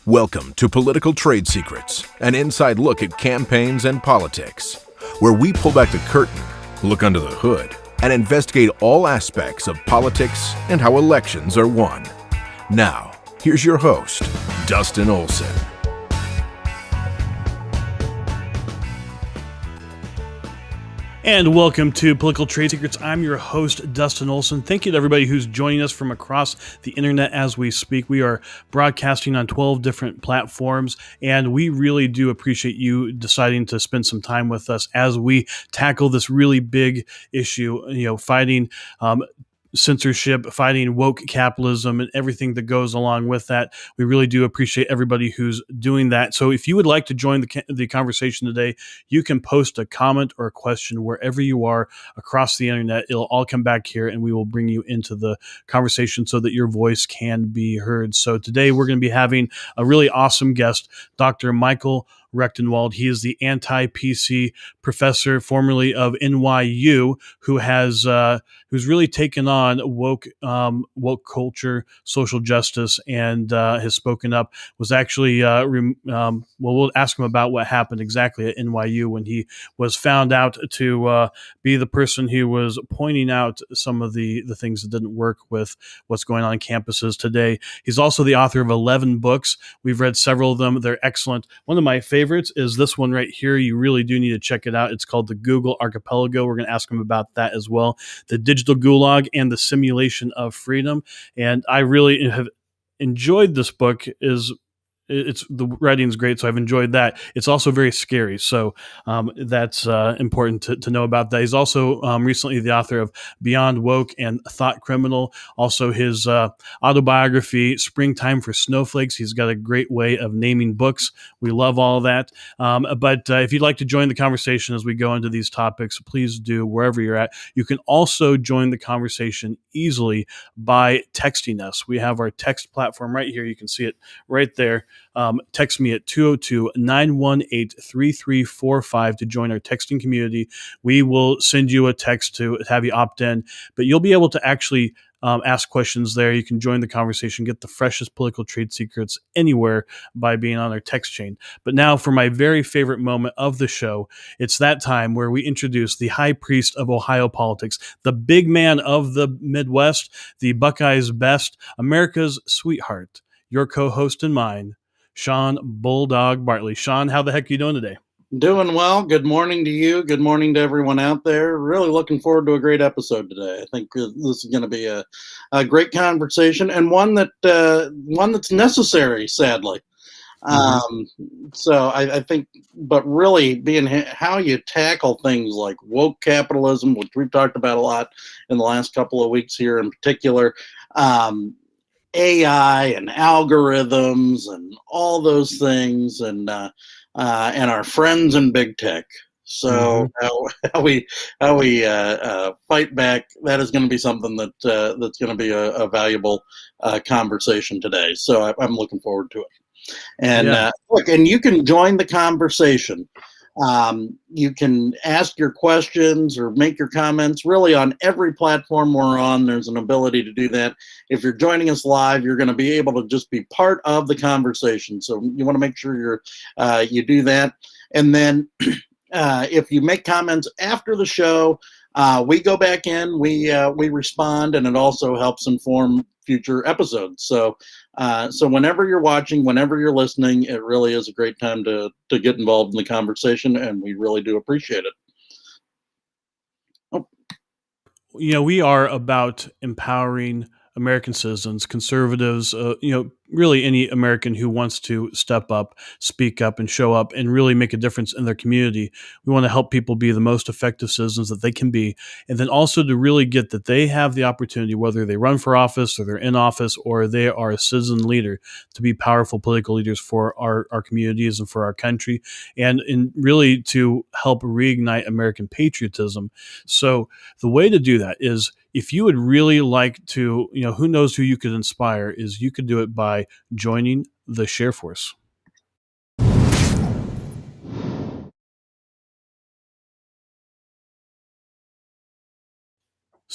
Welcome to Political Trade Secrets, an inside look at campaigns and politics, where we pull back the curtain, look under the hood, and investigate all aspects of politics and how elections are won. Now, here's your host, Dustin Olson. And welcome to Political Trade Secrets. I'm your host, Dustin Olson. Thank you to everybody who's joining us from across the internet as we speak. We are broadcasting on 12 different platforms, and we really do appreciate you deciding to spend some time with us as we tackle this really big issue, fighting censorship, fighting woke capitalism, and everything that goes along with that. We really do appreciate everybody who's doing that. So if you would like to join the conversation today, you can post a comment or a question wherever you are across the internet. It'll all come back here, and we will bring you into the conversation so that your voice can be heard. So today we're going to be having a really awesome guest, Dr. Michael Rectenwald. He is the anti-PC professor, formerly of NYU, who's really taken on woke culture, social justice, and has spoken up. Was actually we'll ask him about what happened exactly at NYU when he was found out to be the person who was pointing out some of the things that didn't work with what's going on campuses today. He's also the author of 11 books. We've read several of them. They're excellent. One of my favorites is this one right here. You really do need to check it out. It's called The Google Archipelago. We're going to ask him about that as well. The Digital Gulag and the Simulation of Freedom. And I really have enjoyed this book. It's the writing's great, so I've enjoyed that. It's also very scary, so that's important to know about that. He's also recently the author of Beyond Woke and Thought Criminal. Also, his autobiography, Springtime for Snowflakes. He's got a great way of naming books. We love all of that. But if you'd like to join the conversation as we go into these topics, please do wherever you're at. You can also join the conversation easily by texting us. We have our text platform right here. You can see it right there. Text me at 202-918-3345 to join our texting community. We will send you a text to have you opt in, but you'll be able to actually ask questions there. You can join the conversation, get the freshest political trade secrets anywhere by being on our text chain. But now for my very favorite moment of the show, it's that time where we introduce the high priest of Ohio politics, the big man of the Midwest, the Buckeyes' best, America's sweetheart, your co-host and mine, Sean Bulldog Bartley. Sean, how the heck are you doing today? Doing well. Good morning to you. Good morning to everyone out there. Really looking forward to a great episode today. I think this is going to be a great conversation and one that's necessary, sadly. So I think, but really being how you tackle things like woke capitalism, which we've talked about a lot in the last couple of weeks here in particular, AI and algorithms and all those things, and our friends in big tech. So how we fight back, that is going to be something that's going to be a valuable conversation today. So I'm looking forward to it. And look, and you can join the conversation. You can ask your questions or make your comments really on every platform we're on. There's an ability to do that. If you're joining us live, you're going to be able to just be part of the conversation. So you want to make sure you do that. And then if you make comments after the show, we go back in, we respond, and it also helps inform future episodes. So whenever you're watching, whenever you're listening, it really is a great time to get involved in the conversation, and we really do appreciate it. We are about empowering American citizens, conservatives, really any American who wants to step up, speak up, and show up and really make a difference in their community. We want to help people be the most effective citizens that they can be, and then also to really get that they have the opportunity, whether they run for office or they're in office or they are a citizen leader, to be powerful political leaders for our communities and for our country, and really to help reignite American patriotism. So the way to do that is, if you would really like to, who knows who you could inspire, is you could do it by joining the Share Force.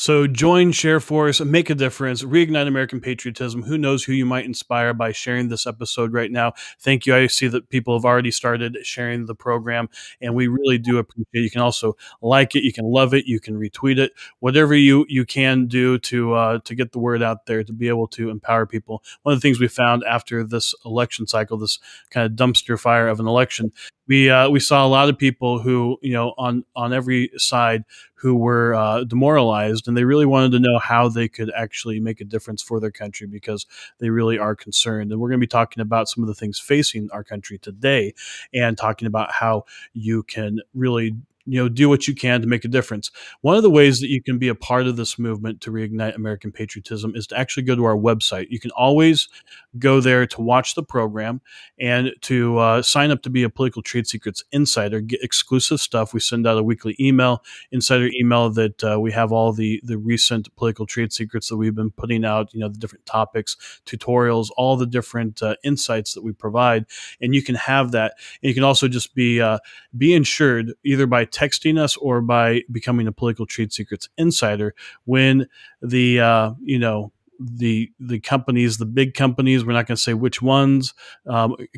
So join, share force, make a difference, reignite American patriotism. Who knows who you might inspire by sharing this episode right now. Thank you. I see that people have already started sharing the program, and we really do appreciate it. You can also like it, you can love it, you can retweet it, whatever you can do to get the word out there, to be able to empower people. One of the things we found after this election cycle, this kind of dumpster fire of an election, we saw a lot of people who, on every side, who were demoralized, and they really wanted to know how they could actually make a difference for their country, because they really are concerned. And we're going to be talking about some of the things facing our country today, and talking about how you can really do what you can to make a difference. One of the ways that you can be a part of this movement to reignite American patriotism is to actually go to our website. You can always go there to watch the program and to sign up to be a Political Trade Secrets Insider, get exclusive stuff. We send out a weekly insider email that we have all the recent political trade secrets that we've been putting out, the different topics, tutorials, all the different insights that we provide. And you can have that. And you can also just be insured either by texting us or by becoming a Political Trade Secrets Insider when the companies, the big companies, we're not going to say which ones,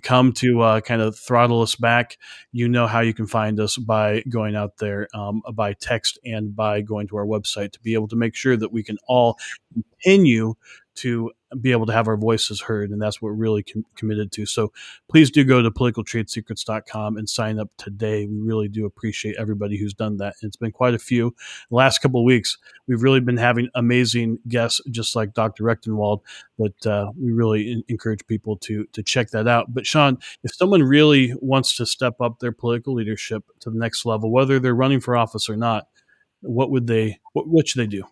come to kind of throttle us back. You know how you can find us by going out there by text and by going to our website, to be able to make sure that we can all continue to be able to have our voices heard. And that's what we're really committed to. So please do go to politicaltradesecrets.com and sign up today. We really do appreciate everybody who's done that. And it's been quite a few. The last couple of weeks, we've really been having amazing guests, just like Dr. Rectenwald, but we really encourage people to check that out. But Sean, if someone really wants to step up their political leadership to the next level, whether they're running for office or not, what should they do?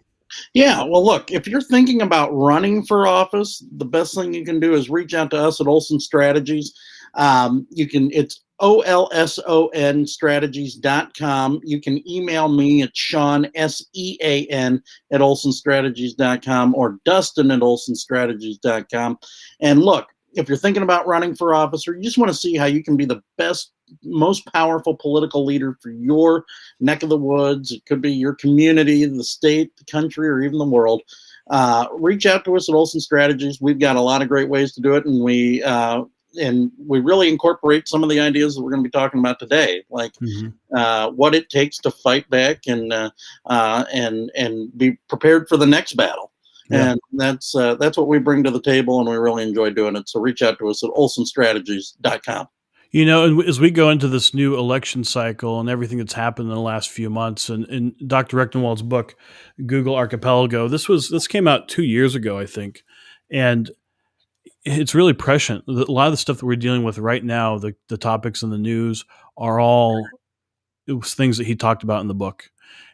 Yeah, well, look, if you're thinking about running for office, the best thing you can do is reach out to us at Olson Strategies. It's OLSON strategies.com. You can email me at Sean, SEAN, at olsonstrategies.com, or Dustin at olsonstrategies.com. And look, if you're thinking about running for office, or you just want to see how you can be the best, most powerful political leader for your neck of the woods, it could be your community, the state, the country, or even the world, reach out to us at Olson Strategies. We've got a lot of great ways to do it, and we really incorporate some of the ideas that we're going to be talking about today, like what it takes to fight back and be prepared for the next battle. Yeah. And that's what we bring to the table, and we really enjoy doing it. So reach out to us at olsonstrategies.com. And as we go into this new election cycle and everything that's happened in the last few months, and in Dr. Rectenwald's book, Google Archipelago, this came out 2 years ago, I think, and it's really prescient. A lot of the stuff that we're dealing with right now, the topics in the news, are all things that he talked about in the book.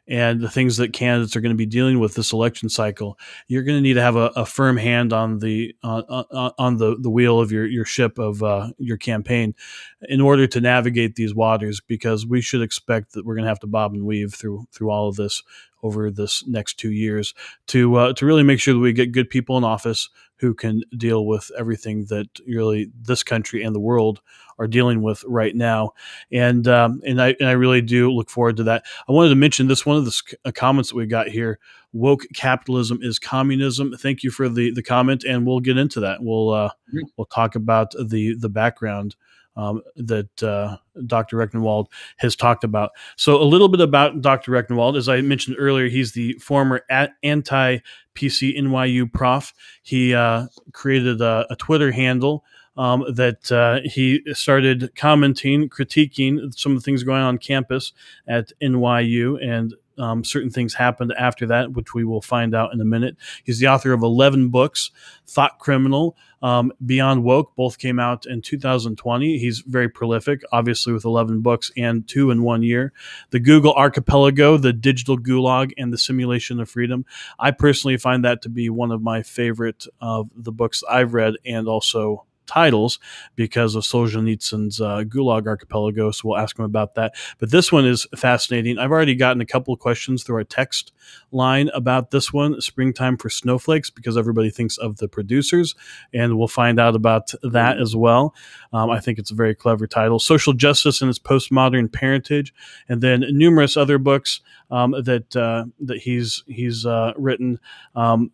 And the things that candidates are going to be dealing with this election cycle, you're going to need to have a firm hand on the wheel of your ship of your campaign in order to navigate these waters, because we should expect that we're going to have to bob and weave through all of this over this next 2 years to really make sure that we get good people in office who can deal with everything that really this country and the world are dealing with right now. And I really do look forward to that. I wanted to mention this, one of the comments that we got here: woke capitalism is communism. Thank you for the comment, and we'll get into that. We'll talk about the background that Dr. Rectenwald has talked about. So a little bit about Dr. Rectenwald. As I mentioned earlier, he's the former anti-PC NYU prof. He created a Twitter handle that he started commenting, critiquing some of the things going on campus at NYU, and certain things happened after that, which we will find out in a minute. He's the author of 11 books. Thought Criminal, Beyond Woke, both came out in 2020. He's very prolific, obviously, with 11 books and 2 in 1 year. The Google Archipelago, The Digital Gulag, and The Simulation of Freedom. I personally find that to be one of my favorite of the books I've read, and also titles, because of Solzhenitsyn's Gulag Archipelago, so we'll ask him about that. But this one is fascinating. I've already gotten a couple of questions through our text line about this one, Springtime for Snowflakes, because everybody thinks of the producers, and we'll find out about that as well. I think it's a very clever title. Social Justice and Its Postmodern Parentage, and then numerous other books. that he's written.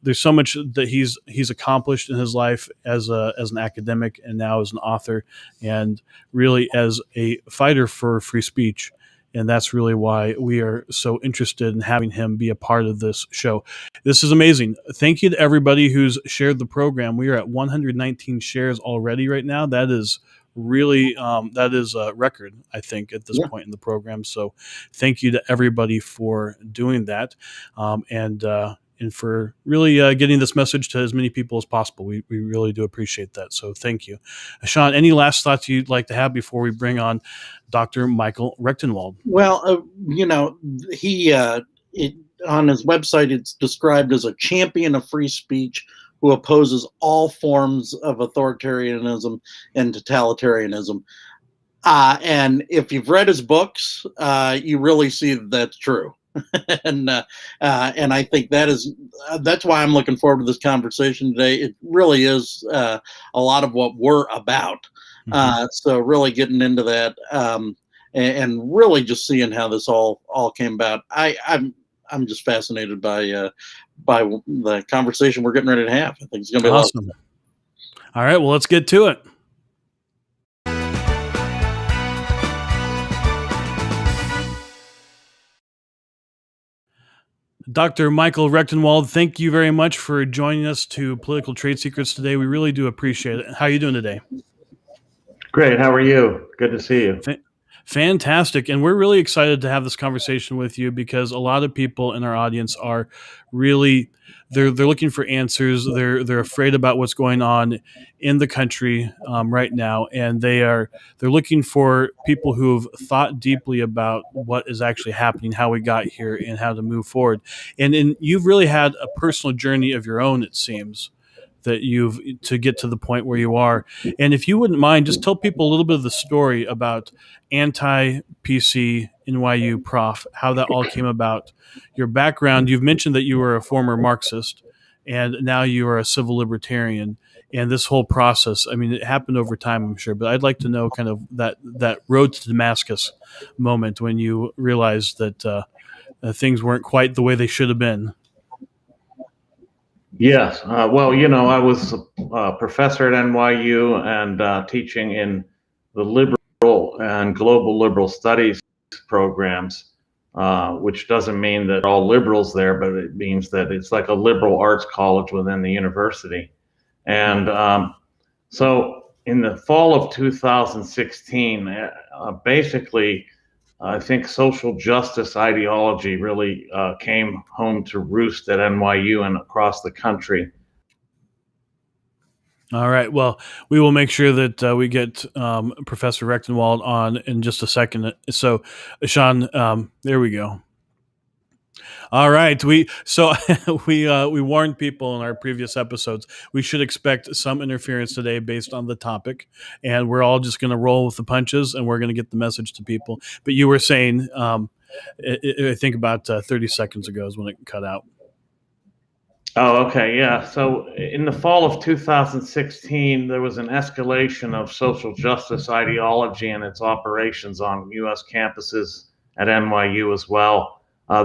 There's so much that he's accomplished in his life as an academic, and now as an author, and really as a fighter for free speech. And that's really why we are so interested in having him be a part of this show. This is amazing. Thank you to everybody who's shared the program. We are at 119 shares already right now. That is really that is a record, I think, at this point in the program. So thank you to everybody for doing that, and for really getting this message to as many people as possible. We really do appreciate that. So thank you. Sean, any last thoughts you'd like to have before we bring on Dr. Michael Rectenwald? Well, he on his website, it's described as a champion of free speech who opposes all forms of authoritarianism and totalitarianism. And if you've read his books, you really see that that's true. and I think that's why I'm looking forward to this conversation today. It really is a lot of what we're about. So really getting into that, and really just seeing how this all came about. I'm just fascinated by the conversation we're getting ready to have. I think it's going to be awesome. All right, well, let's get to it. Dr. Michael Rectenwald, thank you very much for joining us to Political Trade Secrets today. We really do appreciate it. How are you doing today? Great. How are you? Good to see you. Fantastic. And we're really excited to have this conversation with you because a lot of people in our audience are really, they're looking for answers. They're afraid about what's going on in the country right now. And they're looking for people who have thought deeply about what is actually happening, how we got here, and how to move forward. And you've really had a personal journey of your own, it seems, that to get to the point where you are. And if you wouldn't mind, just tell people a little bit of the story about anti-PC NYU prof, how that all came about, your background. You've mentioned that you were a former Marxist, and now you are a civil libertarian. And this whole process, I mean, it happened over time, I'm sure, but I'd like to know kind of that road to Damascus moment when you realized that things weren't quite the way they should have been. Yes. Well, I was a professor at NYU and teaching in the liberal and global liberal studies programs, which doesn't mean that all liberals there, but it means that it's like a liberal arts college within the university. And so in the fall of 2016, basically, I think social justice ideology really came home to roost at NYU and across the country. All right. Well, we will make sure that we get Professor Rectenwald on in just a second. So, Sean, there we go. All right. We warned people in our previous episodes we should expect some interference today based on the topic, and we're all just going to roll with the punches, and we're going to get the message to people. But you were saying, I think about 30 seconds ago is when it cut out. Oh, okay. Yeah. So in the fall of 2016, there was an escalation of social justice ideology and its operations on U.S. campuses at NYU as well.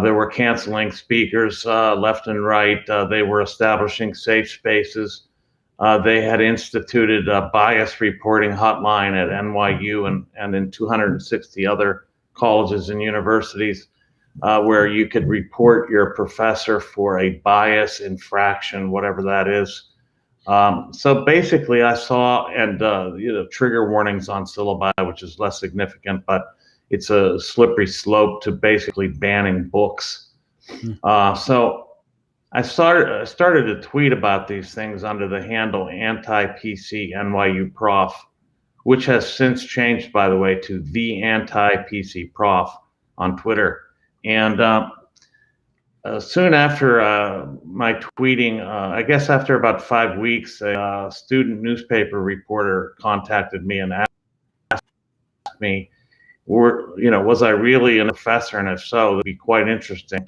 They were canceling speakers left and right. They were establishing safe spaces. They had instituted a bias reporting hotline at NYU and in 260 other colleges and universities, where you could report your professor for a bias infraction, whatever that is. So basically, I saw, and trigger warnings on syllabi, which is less significant, but it's a slippery slope to basically banning books. So I started to tweet about these things under the handle anti-PC NYU prof, which has since changed, by the way, to the anti-PC prof on Twitter. And soon after my tweeting, I guess after about 5 weeks, a student newspaper reporter contacted me and asked me, was I really a professor? And if so, it'd be quite interesting.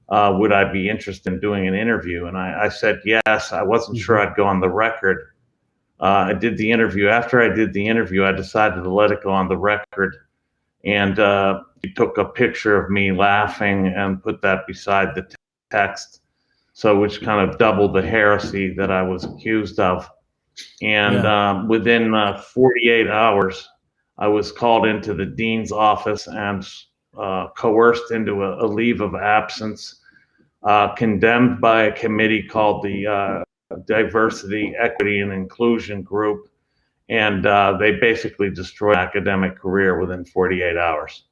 Would I be interested in doing an interview? And I said yes. I wasn't sure I'd go on the record. I did the interview. After I did the interview, I decided to let it go on the record. And he took a picture of me laughing and put that beside the text, so which kind of doubled the heresy that I was accused of. And within 48 hours, I was called into the dean's office and coerced into a leave of absence, condemned by a committee called the Diversity, Equity, and Inclusion Group. And they basically destroyed my academic career within 48 hours.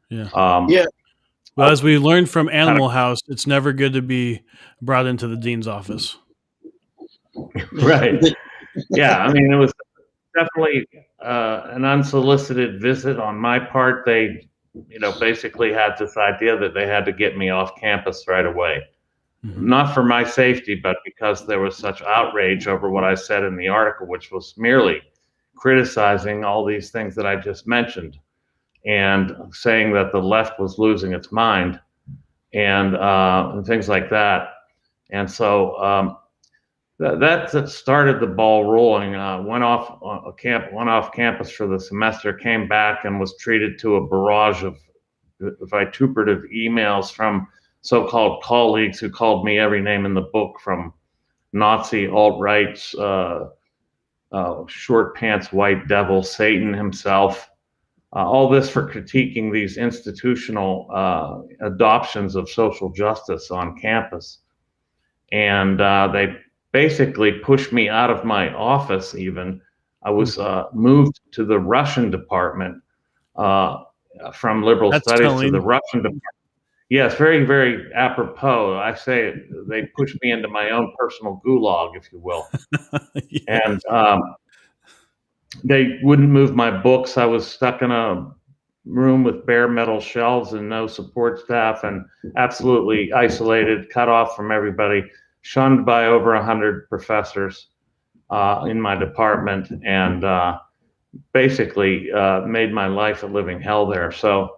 Yeah. Well, as we learned from Animal House, it's never good to be brought into the dean's office. Right. Yeah, I mean, it was definitely an unsolicited visit on my part. They, basically had this idea that they had to get me off campus right away. Not for my safety, but because there was such outrage over what I said in the article, which was merely criticizing all these things that I just mentioned and saying that the left was losing its mind and things like that. And so that started the ball rolling. Went off campus for the semester, came back and was treated to a barrage of vituperative emails from so-called colleagues who called me every name in the book, from Nazi, alt-rights, short pants white devil, Satan himself. All this for critiquing these institutional adoptions of social justice on campus. And they basically pushed me out of my office even. I was moved to the Russian department, from liberal studies to the Russian department. Yes, very, very apropos. I say they pushed me into my own personal gulag, if you will. And they wouldn't move my books. I was stuck in a room with bare metal shelves and no support staff, and absolutely isolated, cut off from everybody, shunned by over 100 professors in my department, and basically made my life a living hell there. So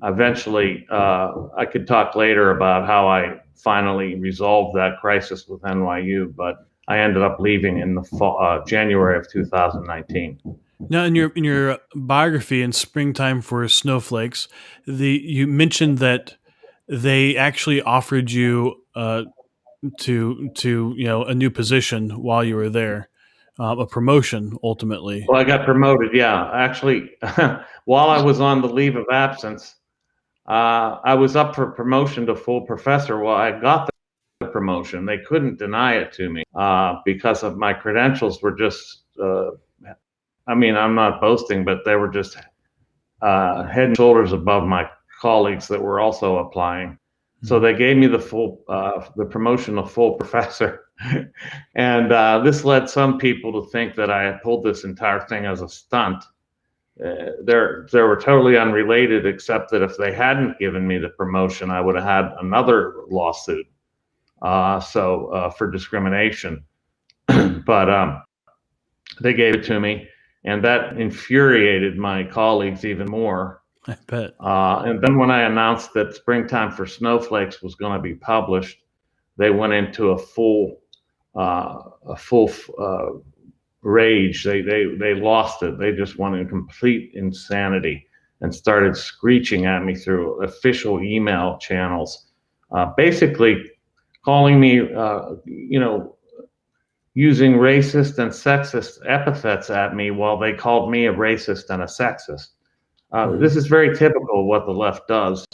eventually, I could talk later about how I finally resolved that crisis with NYU, but I ended up leaving in the fall, January of 2019. Now, in your biography in Springtime for Snowflakes, you mentioned that they actually offered you to a new position while you were there, a promotion ultimately. Well, I got promoted. Yeah, actually, while I was on the leave of absence, I was up for promotion to full professor. Well, I got the promotion. They couldn't deny it to me because of my credentials were just. I mean, I'm not boasting, but they were just head and shoulders above my colleagues that were also applying. So they gave me the promotion of full professor. And this led some people to think that I had pulled this entire thing as a stunt. They were totally unrelated, except that if they hadn't given me the promotion, I would have had another lawsuit for discrimination. But they gave it to me, and that infuriated my colleagues even more. I bet. And then when I announced that Springtime for Snowflakes was going to be published, they went into a full rage. They lost it. They just went in complete insanity and started screeching at me through official email channels, basically calling me, using racist and sexist epithets at me while they called me a racist and a sexist. This is very typical of what the left does.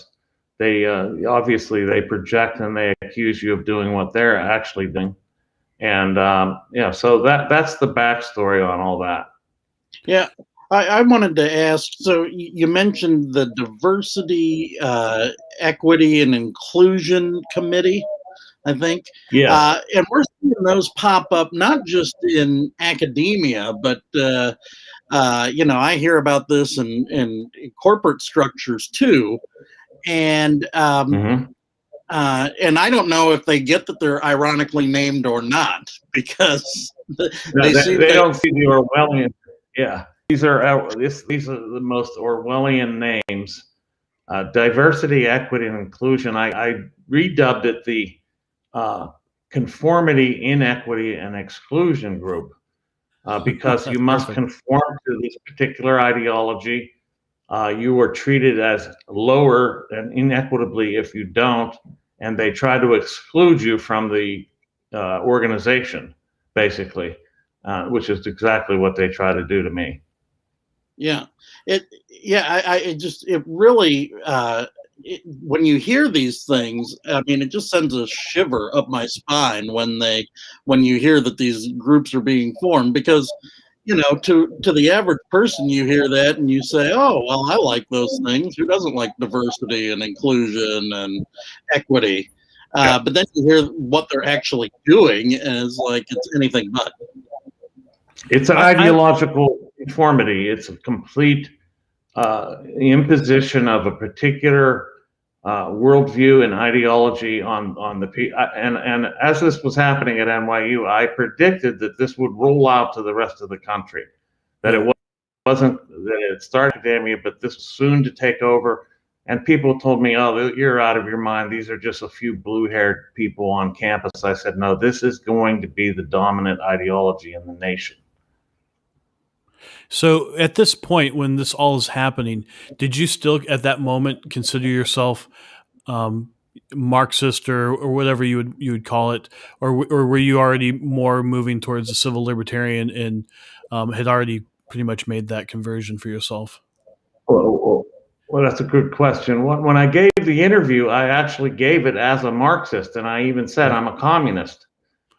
They obviously they project and they accuse you of doing what they're actually doing. And so that's the backstory on all that. Yeah, I wanted to ask, so you mentioned the Diversity, Equity, and Inclusion Committee, I think. Yeah. And we're seeing those pop up not just in academia, but I hear about this in corporate structures too. And and I don't know if they get that they're ironically named or not, because they don't see the Orwellian. Yeah, these are the most Orwellian names. Diversity, Equity, and Inclusion. I redubbed it the Conformity, Inequity, and Exclusion Group, because you must conform to this particular ideology you were treated as lower and inequitably if you don't, and they try to exclude you from the organization, basically, which is exactly what they try to do to me. Yeah, it really, when you hear these things, I mean, it just sends a shiver up my spine when you hear that these groups are being formed, because, to the average person, you hear that and you say, oh, well, I like those things. Who doesn't like diversity and inclusion and equity? But then you hear what they're actually doing, and it's like it's anything but. It's an ideological conformity. It's a complete imposition of a particular worldview and ideology on the people. And as this was happening at NYU, I predicted that this would roll out to the rest of the country, that it wasn't that it started academia, but this was soon to take over. And people told me, oh, you're out of your mind. These are just a few blue-haired people on campus. I said, no, this is going to be the dominant ideology in the nation. So at this point, when this all is happening, did you still at that moment consider yourself Marxist or whatever you would call it, or were you already more moving towards the civil libertarian and had already pretty much made that conversion for yourself? Well, that's a good question. When I gave the interview, I actually gave it as a Marxist, and I even said I'm a communist,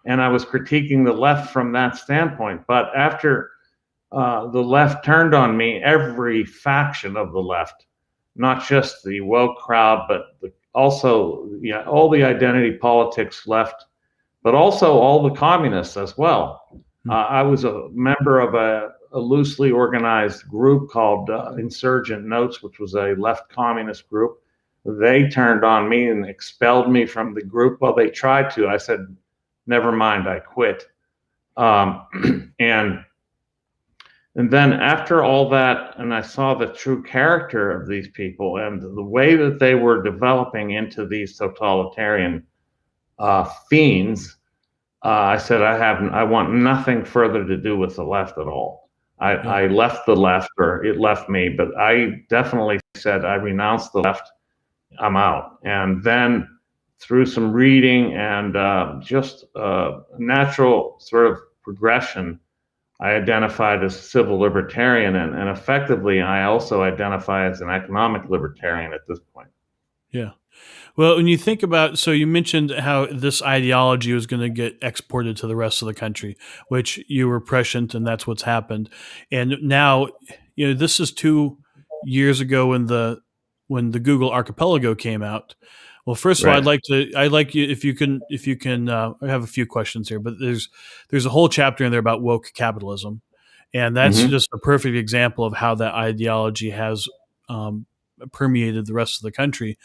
and I was critiquing the left from that standpoint. But after the left turned on me, every faction of the left, not just the woke crowd, but also all the identity politics left, but also all the communists as well. I was a member of a loosely organized group called Insurgent Notes, which was a left communist group. They turned on me and expelled me from the group. Well, they tried to. I said, never mind, I quit. And then after all that, and I saw the true character of these people and the way that they were developing into these totalitarian fiends, I said, I want nothing further to do with the left at all. I left the left, or it left me, but I definitely said, I renounced the left, I'm out. And then through some reading and just natural sort of progression, I identified as civil libertarian, and effectively, I also identify as an economic libertarian at this point. Yeah. Well, when you think about, so you mentioned how this ideology was going to get exported to the rest of the country, which you were prescient, and that's what's happened. And now, this is 2 years ago when the Google Archipelago came out. Well, first of all, I'd like you, if you can, I have a few questions here, but there's a whole chapter in there about woke capitalism, and that's just a perfect example of how that ideology has permeated the rest of the country.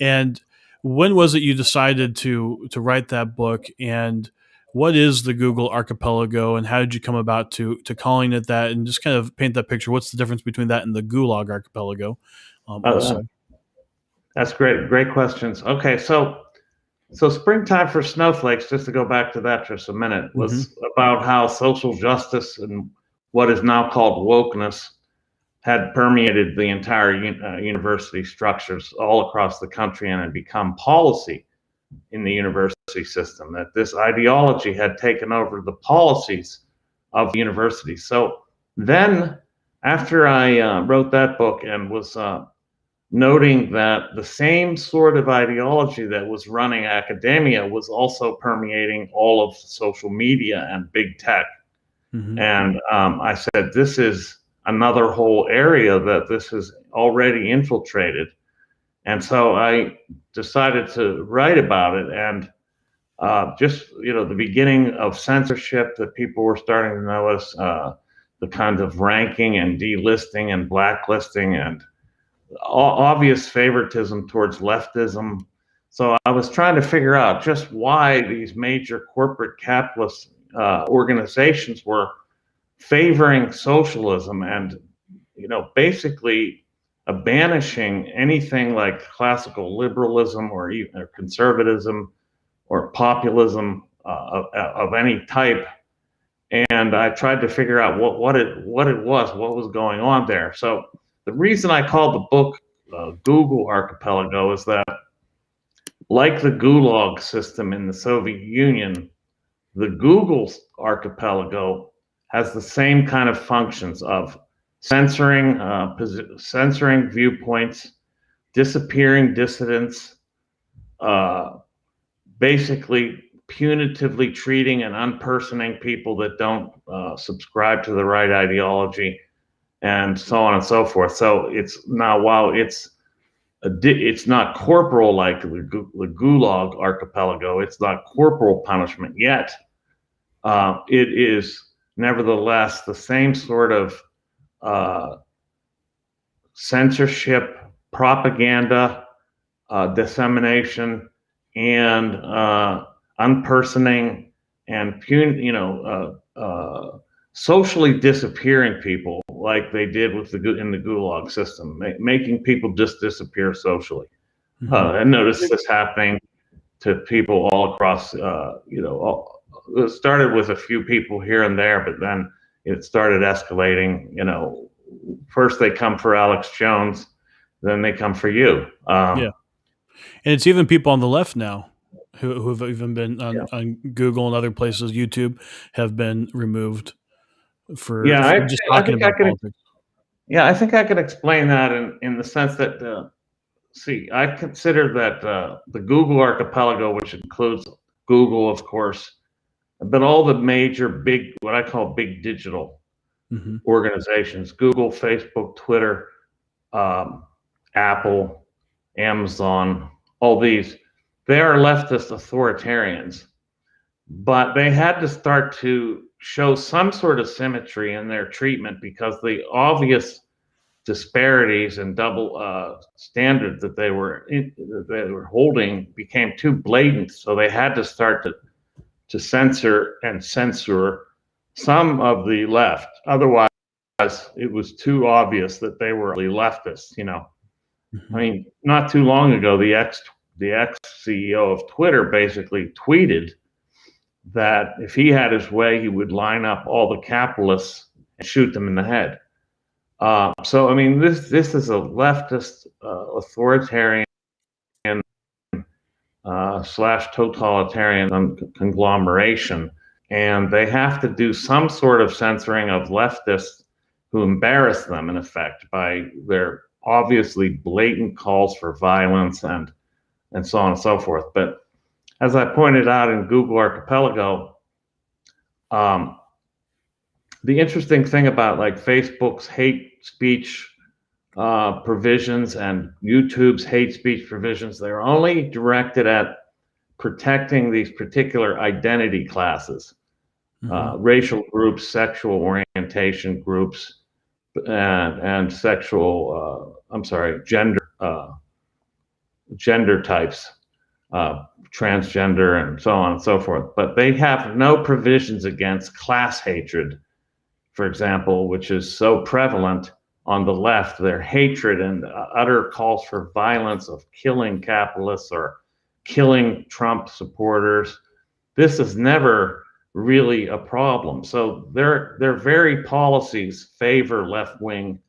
And when was it you decided to write that book, and what is the Google Archipelago, and how did you come about to calling it that, and just kind of paint that picture? What's the difference between that and the Gulag Archipelago? That's great. Great questions. Okay, so Springtime for Snowflakes, just to go back to that just a minute, was about how social justice and what is now called wokeness had permeated the entire university structures all across the country and had become policy in the university system, that this ideology had taken over the policies of the university. So then after I wrote that book and was noting that the same sort of ideology that was running academia was also permeating all of social media and big tech. And I said, this is another whole area that this has already infiltrated. And so I decided to write about it, and just, the beginning of censorship that people were starting to notice, the kind of ranking and delisting and blacklisting and obvious favoritism towards leftism. So I was trying to figure out just why these major corporate capitalist organizations were favoring socialism and, basically banishing anything like classical liberalism or conservatism or populism of any type. And I tried to figure out what it was going on there. So the reason I called the book Google Archipelago is that, like the Gulag system in the Soviet Union, the Google Archipelago has the same kind of functions of censoring viewpoints, disappearing dissidents, basically punitively treating and unpersoning people that don't subscribe to the right ideology, and so on and so forth. So it's now, while it's not corporal like the Gulag Archipelago, it's not corporal punishment yet. It is nevertheless the same sort of censorship, propaganda, dissemination, and unpersoning, and socially disappearing people, like they did with in the Gulag system, making people just disappear socially. Mm-hmm. I noticed this happening to people all across. It started with a few people here and there, but then it started escalating. First they come for Alex Jones, then they come for you. Yeah. And it's even people on the left now who have even been on Google and other places, YouTube, have been removed for just talking about politics. Yeah, I think I could explain that in the sense that, I consider that the Google Archipelago, which includes Google, of course, but all the major what I call big digital organizations, Google, Facebook, Twitter, Apple, Amazon, all these, they are leftist authoritarians, but they had to start to show some sort of symmetry in their treatment, because the obvious disparities and double standards that they were holding became too blatant. So they had to start to censor some of the left. Otherwise, it was too obvious that they were leftists. I mean, not too long ago, the ex CEO of Twitter basically tweeted that if he had his way, he would line up all the capitalists and shoot them in the head. So I mean, this is a leftist authoritarian / totalitarian conglomeration, and they have to do some sort of censoring of leftists who embarrass them, in effect, by their obviously blatant calls for violence and so on and so forth. But as I pointed out in Google Archipelago, the interesting thing about like Facebook's hate speech provisions and YouTube's hate speech provisions, they're only directed at protecting these particular identity classes, racial groups, sexual orientation groups, and gender types, transgender, and so on and so forth. But they have no provisions against class hatred, for example, which is so prevalent on the left. Their hatred and utter calls for violence of killing capitalists or killing Trump supporters. This is never really a problem. So their very policies favor left-wing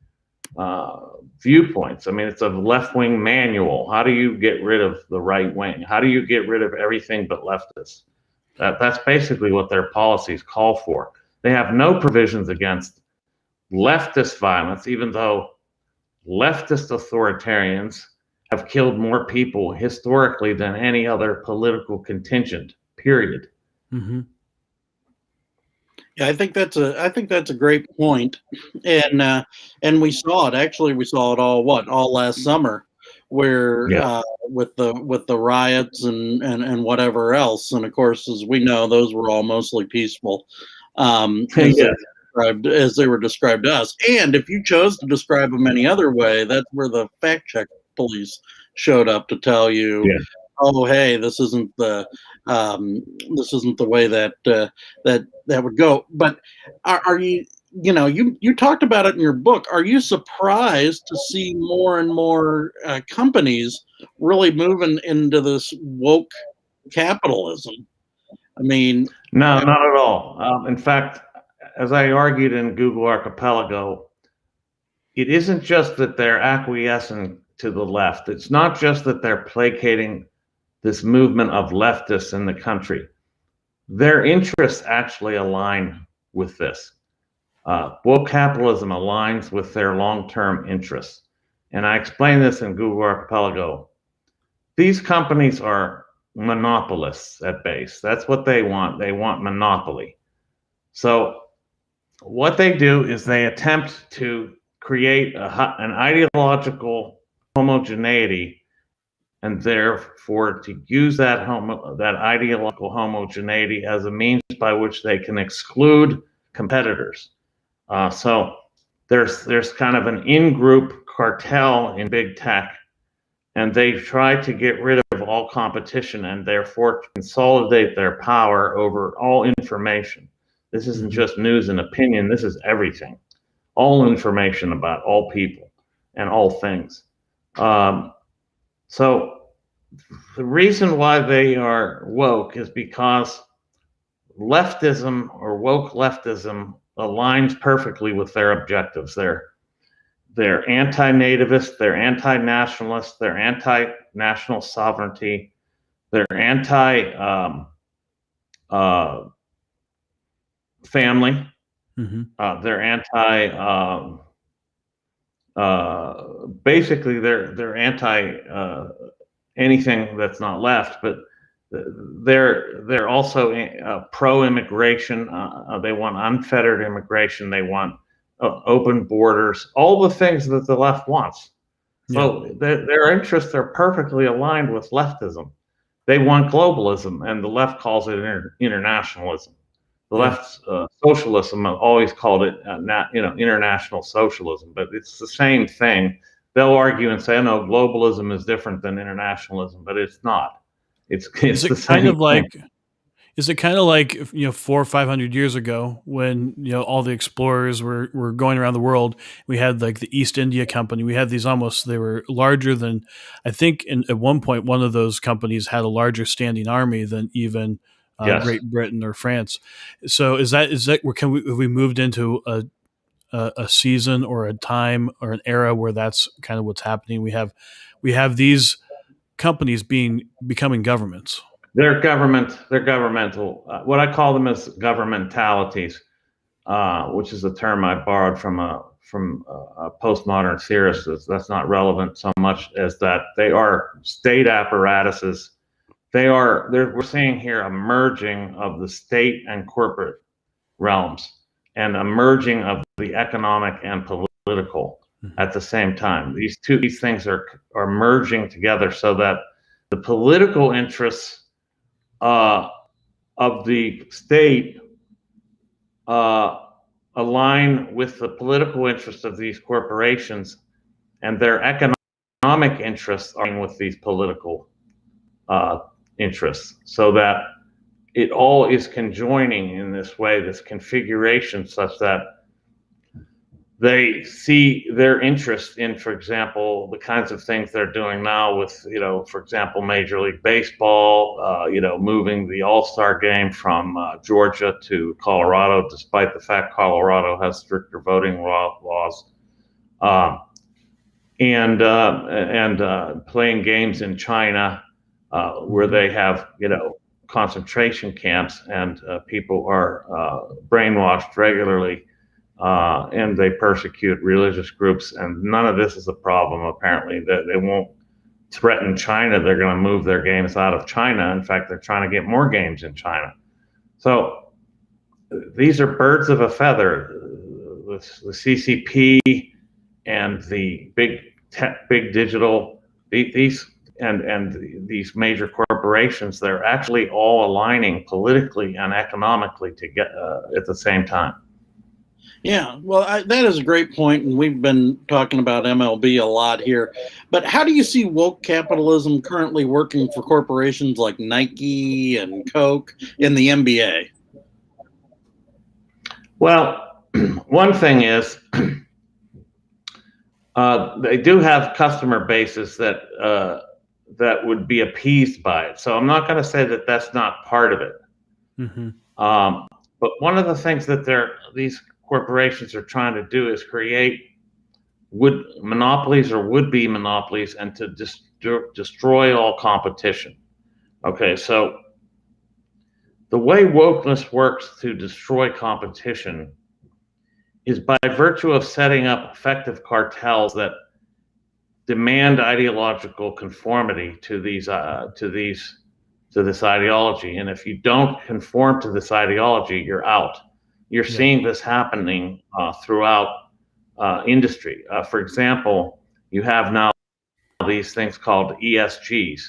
viewpoints. I mean, it's a left-wing manual. How do you get rid of the right wing? How do you get rid of everything but leftists? That's basically what their policies call for. They have no provisions against leftist violence, even though leftist authoritarians have killed more people historically than any other political contingent, period. Mm-hmm. Yeah, I think that's a great point, and we saw it. Actually, we saw it all last summer, where with the riots and whatever else. And of course, as we know, those were all mostly peaceful, as they were described to us. And if you chose to describe them any other way, that's where the fact check police showed up to tell you, oh, hey, this isn't the way that would go. But are you, you talked about it in your book. Are you surprised to see more and more companies really moving into this woke capitalism? I mean, no, not at all. In fact, as I argued in Google Archipelago, it isn't just that they're acquiescing to the left. It's not just that they're placating this movement of leftists in the country. Their interests actually align with this. Woke capitalism aligns with their long-term interests. And I explain this in Google Archipelago. These companies are monopolists at base. That's what they want. They want monopoly. So what they do is they attempt to create an ideological homogeneity, and therefore to use that ideological homogeneity as a means by which they can exclude competitors. So there's kind of an in-group cartel in big tech, and they try to get rid of all competition and therefore consolidate their power over all information. This isn't just news and opinion, this is everything. All information about all people and all things. So the reason why they are woke is because leftism or woke leftism aligns perfectly with their objectives. They're anti-nativist, they're anti-nationalist, they're anti-national sovereignty, they're anti-family, they're basically they're anti anything that's not left, but they're also pro-immigration. They want unfettered immigration. They want open borders, all the things that the left wants. So their interests are perfectly aligned with leftism. They want globalism, and the left calls it internationalism. The left's socialism always called it, international socialism, but it's the same thing. They'll argue and say, "Oh, no, globalism is different than internationalism," but it's not. It's the same thing. Is it kind of like 400 or 500 years ago when all the explorers were going around the world? We had like the East India Company. We had these they were larger than, I think at one point one of those companies had a larger standing army than even Great Britain or France. So is that have we moved into a season or a time or an era where that's kind of what's happening? We have these companies becoming governments. They're governmental. What I call them is governmentalities, which is a term I borrowed from a postmodern theorist. That's not relevant so much as that they are state apparatuses. We're seeing here a merging of the state and corporate realms and a merging of the economic and political at the same time. These things are merging together so that the political interests of the state align with the political interests of these corporations, and their economic interests are with these political interests, so that it all is conjoining in this way, this configuration, such that they see their interest in, for example, the kinds of things they're doing now with, for example, Major League Baseball, moving the All-Star game from Georgia to Colorado, despite the fact Colorado has stricter voting laws, and playing games in China where they have, concentration camps and people are brainwashed regularly. And they persecute religious groups, and none of this is a problem. Apparently, they won't threaten China. They're going to move their games out of China. In fact, they're trying to get more games in China. So these are birds of a feather. The CCP and the big tech, big digital, these these major corporations, they're actually all aligning politically and economically to get at the same time. Yeah, well, that is a great point, and we've been talking about MLB a lot here. But how do you see woke capitalism currently working for corporations like Nike and Coke in the NBA? Well, one thing is they do have customer bases that would be appeased by it. So I'm not going to say that that's not part of it. But one of the things that these corporations are trying to do is create would-be monopolies, and to destroy all competition. Okay, so the way wokeness works to destroy competition is by virtue of setting up effective cartels that demand ideological conformity to this ideology. And if you don't conform to this ideology, you're out. You're seeing this happening throughout industry. For example, you have now these things called ESGs,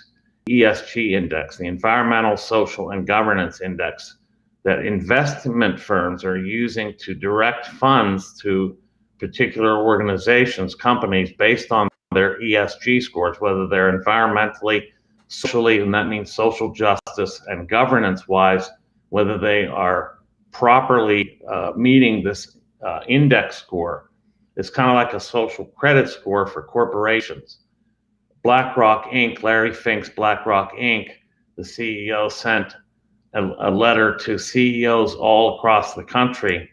ESG index, the Environmental, Social, and Governance Index, that investment firms are using to direct funds to particular organizations, companies, based on their ESG scores, whether they're environmentally, socially, and that means social justice, and governance-wise, whether they are properly meeting this index score. It's kind of like a social credit score for corporations. BlackRock Inc., Larry Fink's BlackRock Inc., the CEO sent a letter to CEOs all across the country,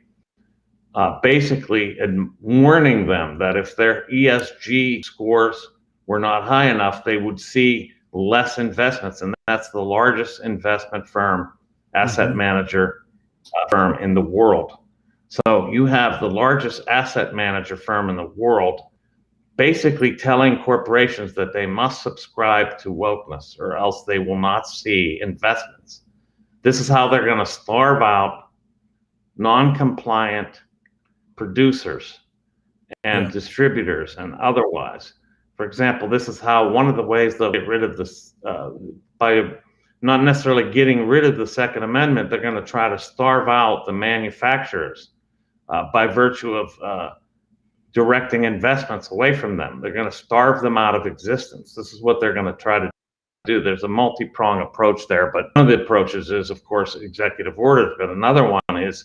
basically warning them that if their ESG scores were not high enough, they would see less investments. And that's the largest investment firm, asset manager firm in the world. So you have the largest asset manager firm in the world basically telling corporations that they must subscribe to wokeness or else they will not see investments. This is how they're going to starve out non-compliant producers and distributors and otherwise. For example, this is how one of the ways they'll get rid of this, by not necessarily getting rid of the Second Amendment, they're going to try to starve out the manufacturers by virtue of directing investments away from them. They're going to starve them out of existence. This is what they're going to try to do. There's a multi-pronged approach there, but one of the approaches is, of course, executive orders, but another one is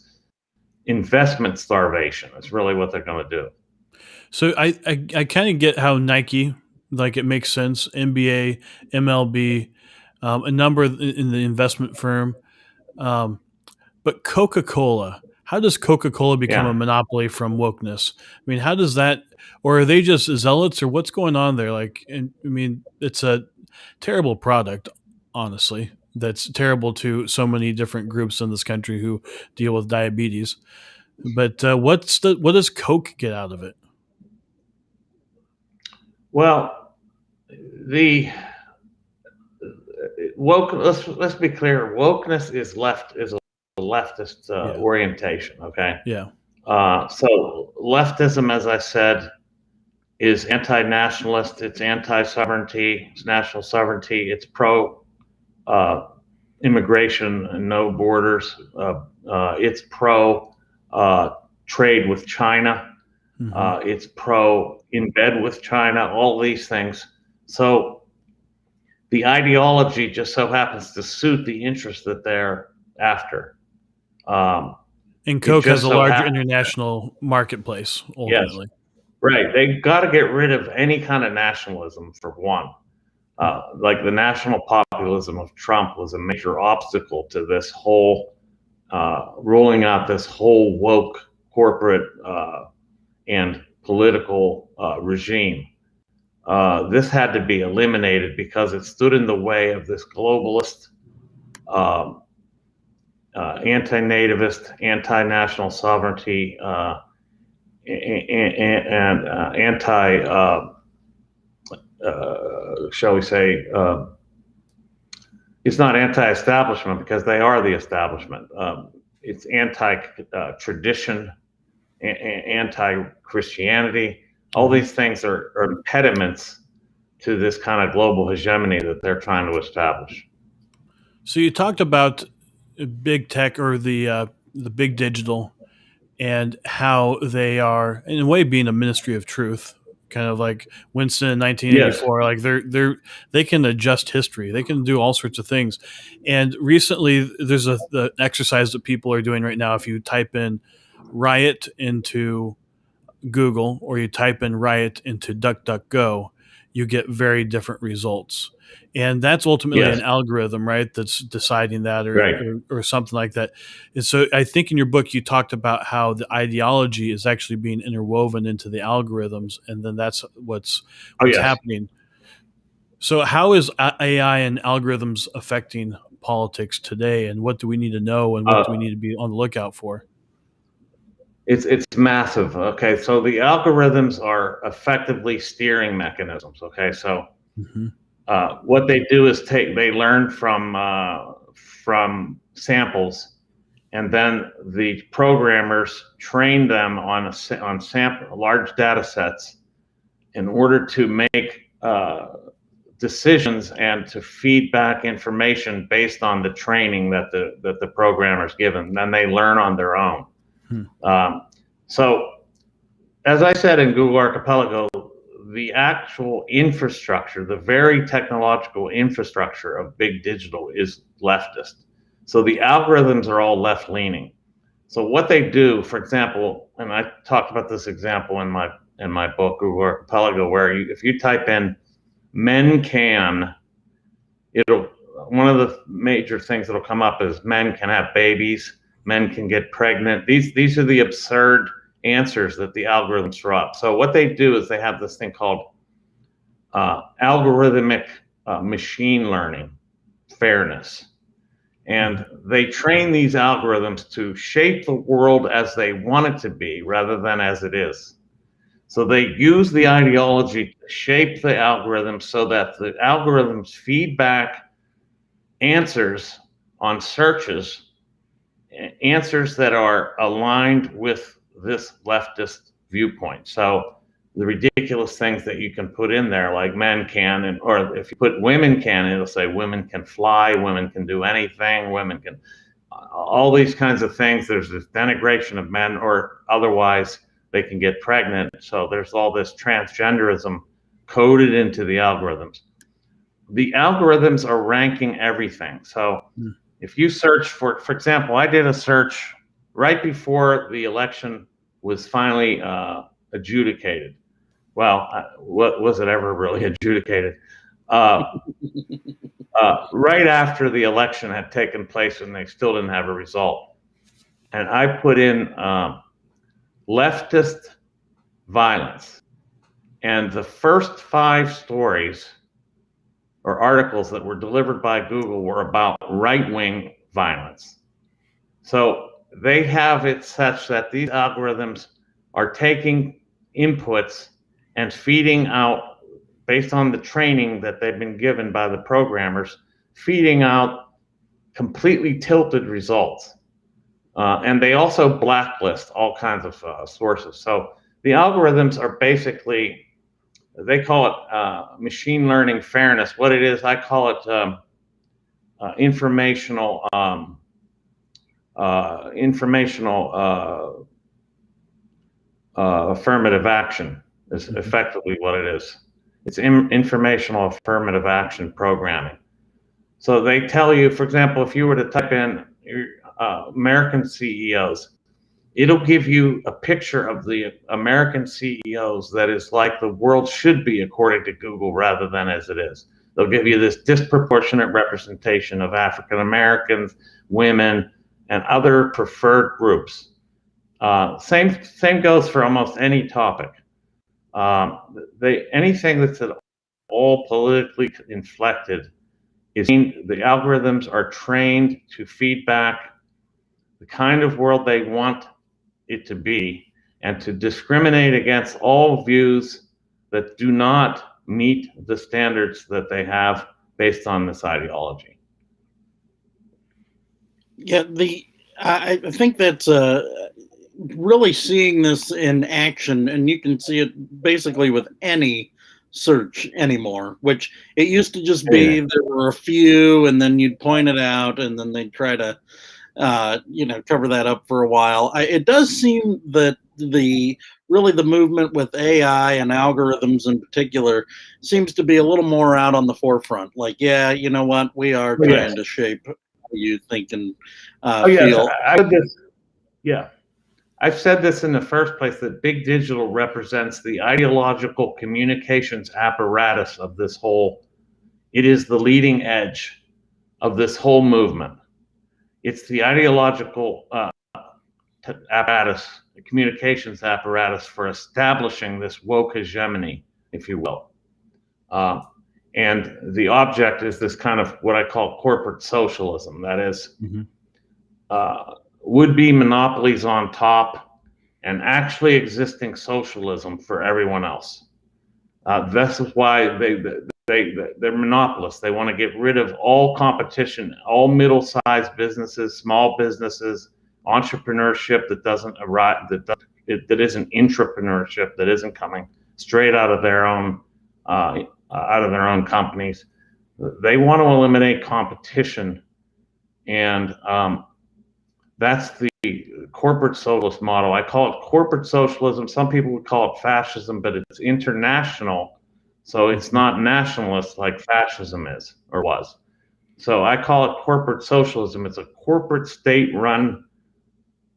investment starvation. It's really what they're going to do. So I kind of get how Nike, like, it makes sense, NBA, MLB, a number in the investment firm, but Coca-Cola, how does Coca-Cola become a monopoly from wokeness? I mean, how does that, or are they just zealots, or what's going on there? Like, I mean, it's a terrible product, honestly. That's terrible to so many different groups in this country who deal with diabetes. But what does Coke get out of it? Well, the woke. Let's be clear. Wokeness is a leftist orientation. Okay. Yeah. So leftism, as I said, is anti-nationalist. It's anti-sovereignty. It's national sovereignty. It's pro immigration and no borders. It's pro trade with China. It's pro in bed with China, all these things. So the ideology just so happens to suit the interest that they're after. And Coke has a larger international marketplace, ultimately. Yes, right. They got to get rid of any kind of nationalism, for one. Like the national populism of Trump was a major obstacle to this whole, rolling out this whole woke corporate and political regime. This had to be eliminated because it stood in the way of this globalist, anti-nativist, anti-national sovereignty, and anti, shall we say, it's not anti-establishment because they are the establishment. It's anti-tradition, anti-Christianity. All these things are impediments to this kind of global hegemony that they're trying to establish. So you talked about big tech, or the big digital, and how they are, in a way, being a ministry of truth, kind of like Winston in 1984. Yes. Like they can adjust history. They can do all sorts of things. And recently, there's the exercise that people are doing right now. If you type in riot into Google, or you type in riot into DuckDuckGo, you get very different results. And that's ultimately Yes. an algorithm, right? That's deciding that, Right. or something like that. And so I think in your book, you talked about how the ideology is actually being interwoven into the algorithms. And then that's what's Oh, yes. happening. So how is AI and algorithms affecting politics today? And what do we need to know? And what do we need to be on the lookout for? It's massive. Okay, so the algorithms are effectively steering mechanisms. Okay, so what they do is they learn from samples, and then the programmers train them on large data sets in order to make decisions and to feed back information based on the training that the programmer's given. Then they learn on their own. So, as I said in Google Archipelago, the actual infrastructure, the very technological infrastructure of big digital is leftist. So the algorithms are all left-leaning. So what they do, for example, and I talked about this example in my book, Google Archipelago, where if you type in "men can," one of the major things that'll come up is men can have babies, men can get pregnant. These are the absurd answers that the algorithms throw up. So what they do is they have this thing called algorithmic machine learning fairness. And they train these algorithms to shape the world as they want it to be rather than as it is. So they use the ideology to shape the algorithms so that the algorithms feed back answers on searches, answers that are aligned with this leftist viewpoint. So the ridiculous things that you can put in there, like men can, or if you put women can, it'll say women can fly, women can do anything, women can, all these kinds of things. There's this denigration of men, or otherwise they can get pregnant. So there's all this transgenderism coded into the algorithms. The algorithms are ranking everything. So if you search for example, I did a search right before the election was finally adjudicated. Well, what was it ever really adjudicated? Right after the election had taken place and they still didn't have a result. And I put in leftist violence. And the first 5 stories or articles that were delivered by Google were about right-wing violence. So they have it such that these algorithms are taking inputs and feeding out, based on the training that they've been given by the programmers, feeding out completely tilted results. And they also blacklist all kinds of sources. So the algorithms are basically, they call it machine learning fairness. What it is, I call it informational affirmative action is effectively what it is. It's informational affirmative action programming. So they tell you, for example, if you were to type in American CEOs, it'll give you a picture of the American CEOs that is like the world should be according to Google rather than as it is. They'll give you this disproportionate representation of African Americans, women, and other preferred groups. Same goes for almost any topic. Anything that's at all politically inflected is the algorithms are trained to feed back the kind of world they want it to be and to discriminate against all views that do not meet the standards that they have based on this ideology. Yeah, I think that's really seeing this in action, and you can see it basically with any search anymore, which it used to just be there were a few and then you'd point it out and then they'd try to cover that up for a while. It does seem that the movement with AI and algorithms in particular seems to be a little more out on the forefront. Like, yeah, you know what, we are trying to shape how you think and feel. I've said this in the first place, that big digital represents the ideological communications apparatus of this whole. It is the leading edge of this whole movement. It's the ideological apparatus, the communications apparatus for establishing this woke hegemony, if you will. And the object is this kind of what I call corporate socialism. That is, would-be monopolies on top and actually existing socialism for everyone else. This is why they're monopolists. They want to get rid of all competition, all middle-sized businesses, small businesses, entrepreneurship that doesn't arrive, that isn't intrapreneurship, that isn't coming straight out of their own companies. They want to eliminate competition, and that's the corporate socialist model. I call it corporate socialism. Some people would call it fascism, but it's international, so it's not nationalist like fascism is or was. So I call it corporate socialism. It's a corporate state-run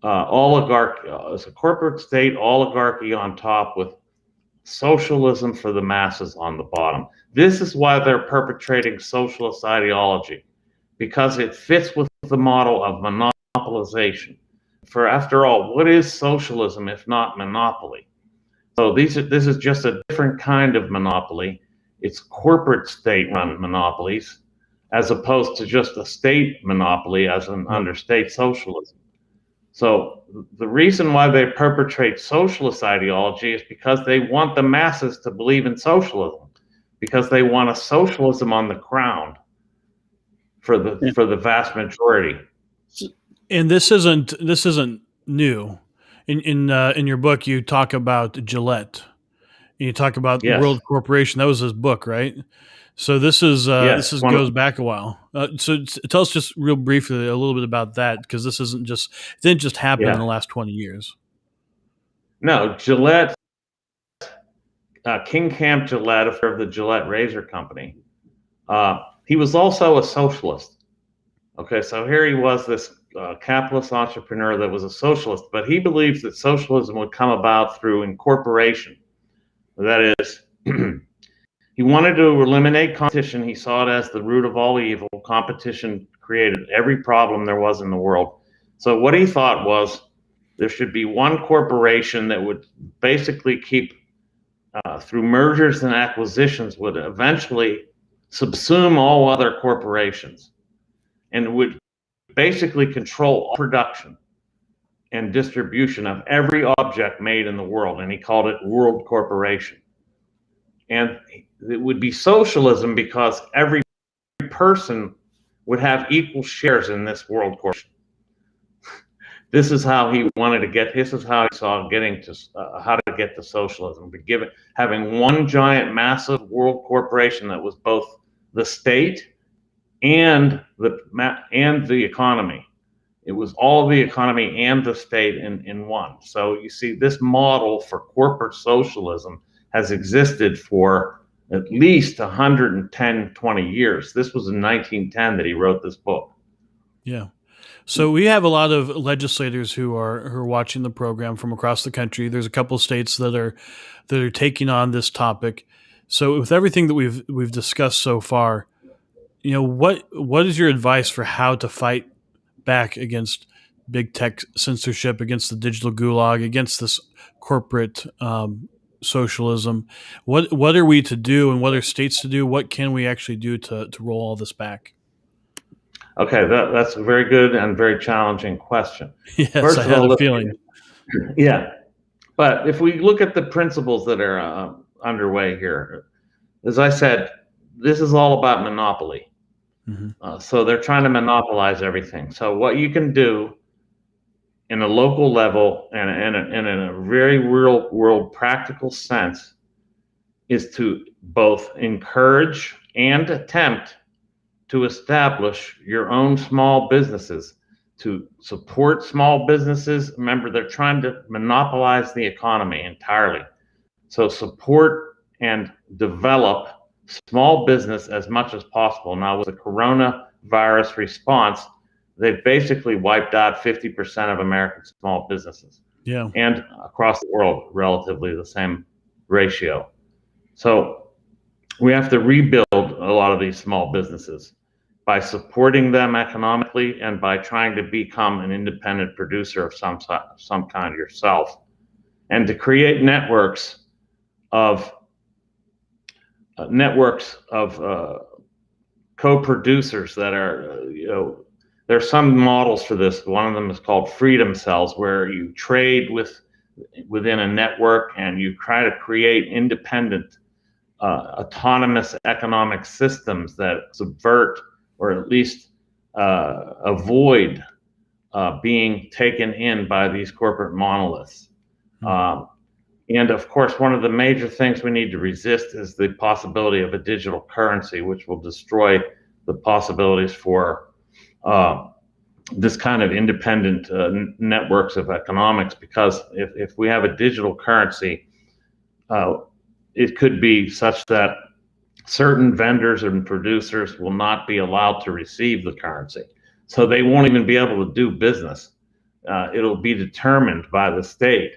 oligarchy. It's a corporate state oligarchy on top with socialism for the masses on the bottom. This is why they're perpetrating socialist ideology, because it fits with the model of monopolization. For after all, what is socialism if not monopoly? So this is just a different kind of monopoly. It's corporate state-run monopolies, as opposed to just a state monopoly as under state socialism. So the reason why they perpetrate socialist ideology is because they want the masses to believe in socialism, because they want a socialism on the ground for the vast majority. And this isn't new. In your book, you talk about Gillette. And you talk about the World Corporation. That was his book, right? So this goes back a while. So tell us just real briefly a little bit about that, because this it didn't just happen in the last 20 years. No, Gillette, King Camp Gillette, of the Gillette Razor Company. He was also a socialist. Okay, so here he was, this capitalist entrepreneur that was a socialist, but he believes that socialism would come about through incorporation. That is, he wanted to eliminate competition. He saw it as the root of all evil. Competition created every problem there was in the world. So what he thought was there should be one corporation that would basically keep, through mergers and acquisitions, would eventually subsume all other corporations and would basically control all production and distribution of every object made in the world. And he called it World Corporation. And it would be socialism because every person would have equal shares in this world corporation. This is how he wanted to get. This is how he saw getting to how to get to socialism. To having one giant, massive world corporation that was both the state and the economy. It was all of the economy and the state in one. So you see, this model for corporate socialism has existed for at least 110, 20 years. This was in 1910 that he wrote this book. Yeah. So we have a lot of legislators who are watching the program from across the country. There's a couple of states that are taking on this topic. So with everything that we've discussed so far, what is your advice for how to fight back against big tech censorship, against the digital gulag, against this corporate socialism? What are we to do, and what are states to do? What can we actually do to roll all this back? Okay, that's a very good and very challenging question. Yes, First I had a feeling. Yeah, but if we look at the principles that are underway here, as I said, this is all about monopoly. Mm-hmm. So they're trying to monopolize everything. So what you can do in a local level and in a very real world practical sense is to both encourage and attempt to establish your own small businesses, to support small businesses. Remember, they're trying to monopolize the economy entirely. So support and develop small business as much as possible. Now, with the coronavirus response, they've basically wiped out 50% of American small businesses. Yeah. and across the world, relatively the same ratio. So we have to rebuild a lot of these small businesses by supporting them economically and by trying to become an independent producer of some kind yourself, and to create networks of co-producers that are, there's some models for this. One of them is called freedom cells, where you trade within a network and you try to create independent, autonomous economic systems that subvert or at least avoid being taken in by these corporate monoliths. And of course, one of the major things we need to resist is the possibility of a digital currency, which will destroy the possibilities for this kind of independent networks of economics. Because if we have a digital currency, it could be such that certain vendors and producers will not be allowed to receive the currency. So they won't even be able to do business. It'll be determined by the state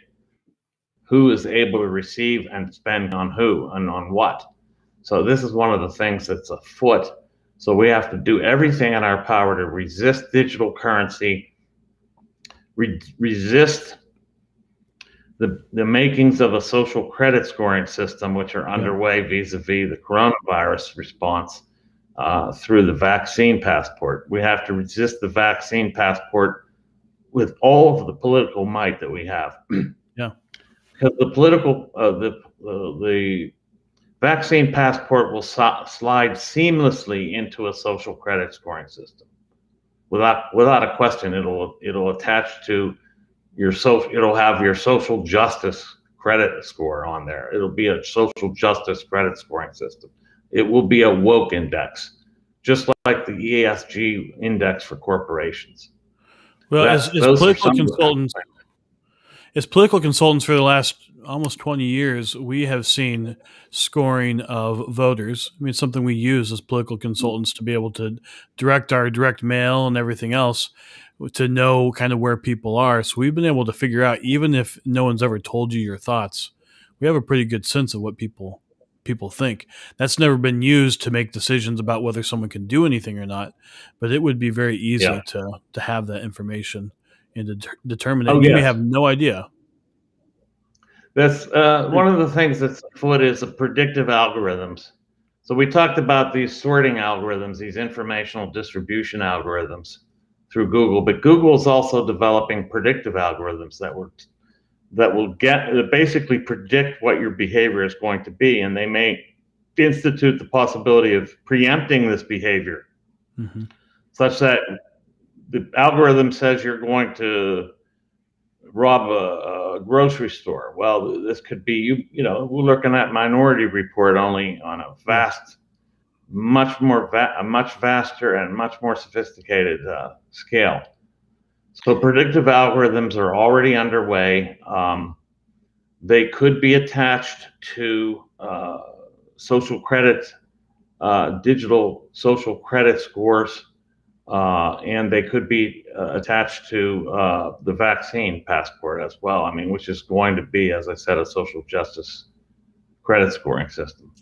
who is able to receive and spend on who and on what. So this is one of the things that's afoot. So we have to do everything in our power to resist digital currency, resist the makings of a social credit scoring system, which are underway vis-a-vis the coronavirus response through the vaccine passport. We have to resist the vaccine passport with all of the political might that we have. Yeah. Because the vaccine passport will slide seamlessly into a social credit scoring system. Without a question, it'll attach to your it'll have your social justice credit score on there. It'll be a social justice credit scoring system. It will be a woke index, just like the ESG index for corporations. Well, as political consultants for the last almost 20 years, we have seen scoring of voters. I mean, it's something we use as political consultants to be able to direct our direct mail and everything else to know kind of where people are. So we've been able to figure out, even if no one's ever told you your thoughts, we have a pretty good sense of what people think. That's never been used to make decisions about whether someone can do anything or not, but it would be very easy to have that information and to determine it. You may have no idea. That's one of the things that's afoot is the predictive algorithms. So we talked about these sorting algorithms, these informational distribution algorithms through Google, but Google is also developing predictive algorithms that will basically predict what your behavior is going to be, and they may institute the possibility of preempting this behavior, such that the algorithm says you're going to rob a grocery store. Well, this could be we're looking at Minority Report only on a vast, much vaster and much more sophisticated scale. So predictive algorithms are already underway. They could be attached to social credit, digital social credit scores, and they could be attached to the vaccine passport as well. I mean, which is going to be, as I said, a social justice credit scoring system.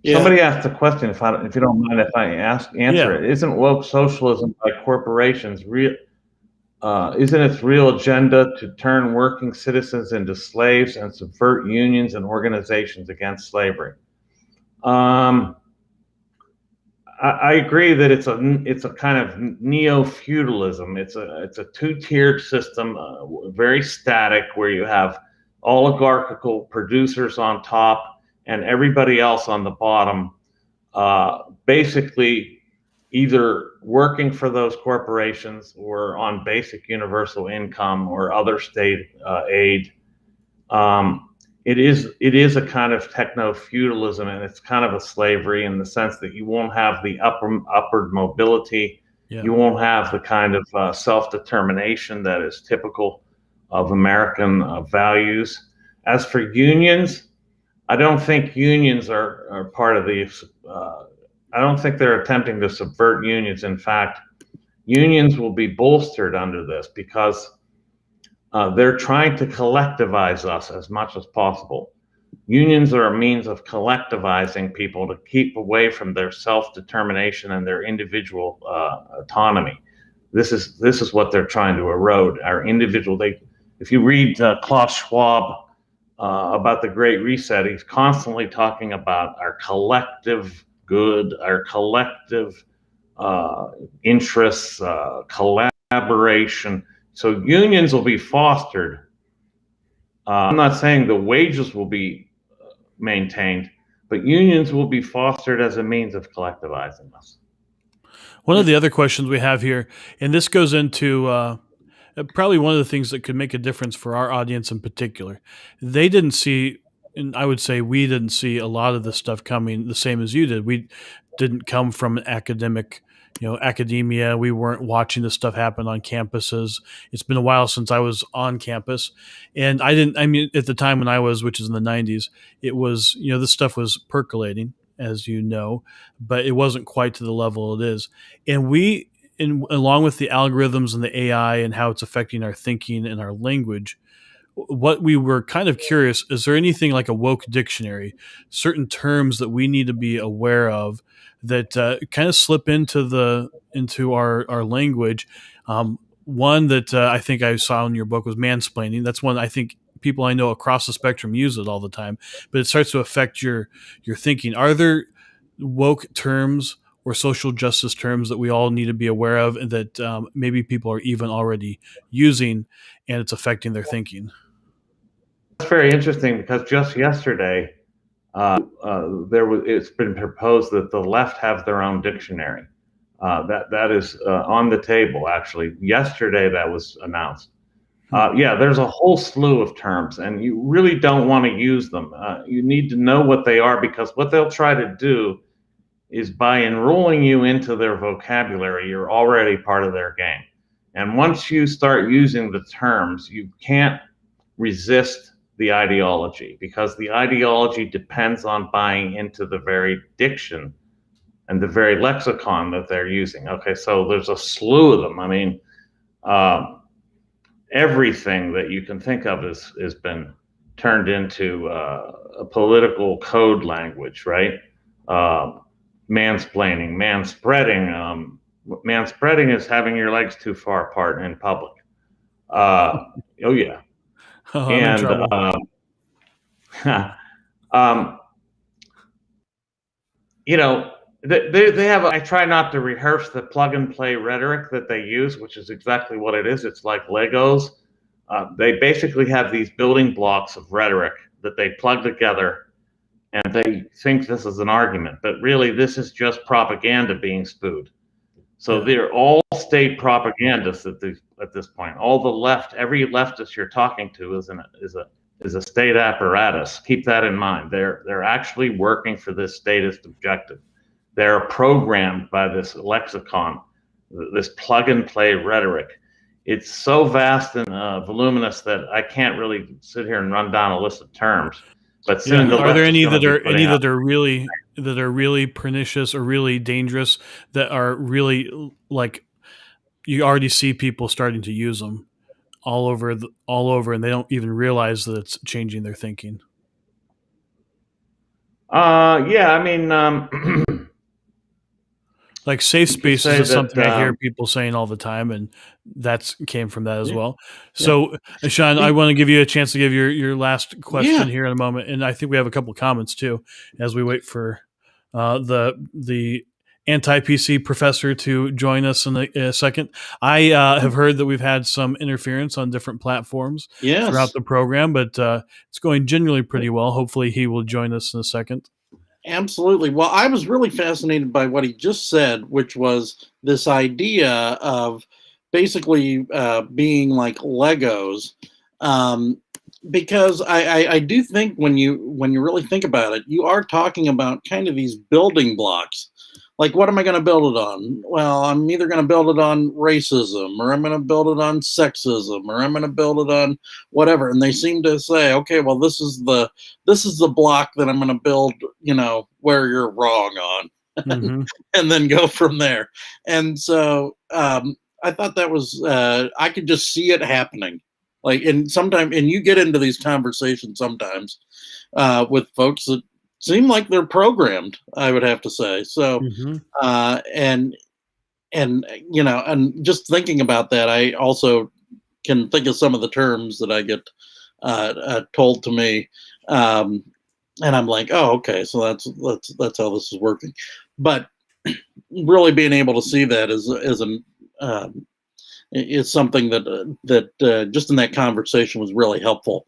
Yeah. Somebody asked a question, if you don't mind if I answer it. Isn't woke socialism by corporations isn't its real agenda to turn working citizens into slaves and subvert unions and organizations against slavery? I agree that it's a kind of neo-feudalism. It's a two-tiered system, very static, where you have oligarchical producers on top and everybody else on the bottom, basically either working for those corporations or on basic universal income or other state aid. It is a kind of techno-feudalism, and it's kind of a slavery in the sense that you won't have the upward mobility. Yeah. You won't have the kind of self-determination that is typical of American values. As for unions, I don't think unions are part of the I don't think they're attempting to subvert unions. In fact, unions will be bolstered under this because They're trying to collectivize us as much as possible. Unions are a means of collectivizing people to keep away from their self-determination and their individual autonomy. This is what they're trying to erode, our individual. If you read Klaus Schwab about the Great Reset, he's constantly talking about our collective good, our collective interests, collaboration. So unions will be fostered. I'm not saying the wages will be maintained, but unions will be fostered as a means of collectivizing us. One of the other questions we have here, and this goes into probably one of the things that could make a difference for our audience in particular. They didn't see, and I would say we didn't see a lot of this stuff coming the same as you did. We didn't come from an academia. We weren't watching this stuff happen on campuses. It's been a while since I was on campus, and I mean, at the time when I was, which is in the 90s, it was, this stuff was percolating, as you know, but it wasn't quite to the level it is. And along with the algorithms and the AI and how it's affecting our thinking and our language, what we were kind of curious, is there anything like a woke dictionary, certain terms that we need to be aware of that kind of slip into our language? One that I think I saw in your book was mansplaining. That's one I think people I know across the spectrum use it all the time, but it starts to affect your thinking. Are there woke terms or social justice terms that we all need to be aware of, and that maybe people are even already using, and it's affecting their thinking? That's very interesting, because just yesterday, it's been proposed that the left have their own dictionary. That is on the table, actually. Yesterday, that was announced. Yeah, there's a whole slew of terms, and you really don't want to use them. You need to know what they are, because what they'll try to do is, by enrolling you into their vocabulary, you're already part of their game. And once you start using the terms, you can't resist the ideology, because the ideology depends on buying into the very diction and the very lexicon that they're using. Okay, so there's a slew of them. I mean, everything that you can think of has been turned into a political code language, right? Mansplaining, manspreading. Manspreading is having your legs too far apart in public. Oh yeah. Oh, I'm in trouble. They have. I try not to rehearse the plug and play rhetoric that they use, which is exactly what it is. It's like Legos. They basically have these building blocks of rhetoric that they plug together, and they think this is an argument, but really this is just propaganda being spewed. So they're all state propagandists at this point. All the left, every leftist you're talking to is a state apparatus. Keep that in mind. They're actually working for this statist objective. They're programmed by this lexicon, this plug and play rhetoric. It's so vast and voluminous that I can't really sit here and run down a list of terms. But soon, are there any that are really pernicious or really dangerous, that are really, like, you already see people starting to use them all over, and they don't even realize that it's changing their thinking? Yeah, I mean, like safe spaces is something I hear people saying all the time, and that came from that as well. So, Sean, I want to give you a chance to give your last question here in a moment, and I think we have a couple of comments too as we wait for the anti-PC professor to join us in a second. I have heard that we've had some interference on different platforms throughout the program, but it's going generally pretty well. Hopefully, he will join us in a second. Absolutely. Well, I was really fascinated by what he just said, which was this idea of basically being like Legos, because I do think when you really think about it, you are talking about kind of these building blocks. Like, what am I going to build it on? Well, I'm either going to build it on racism, or I'm going to build it on sexism, or I'm going to build it on whatever. And they seem to say, okay, well, this is the block that I'm going to build, where you're wrong on, and then go from there. And so I thought that was, I could just see it happening. Like, and sometimes, and you get into these conversations sometimes with folks that seem like they're programmed, I would have to say. So, Hmm. uh, and and just thinking about that, I also can think of some of the terms that I get told to me, um, and I'm like, oh, okay, so that's how this is working. But really being able to see that is an is something that just in that conversation was really helpful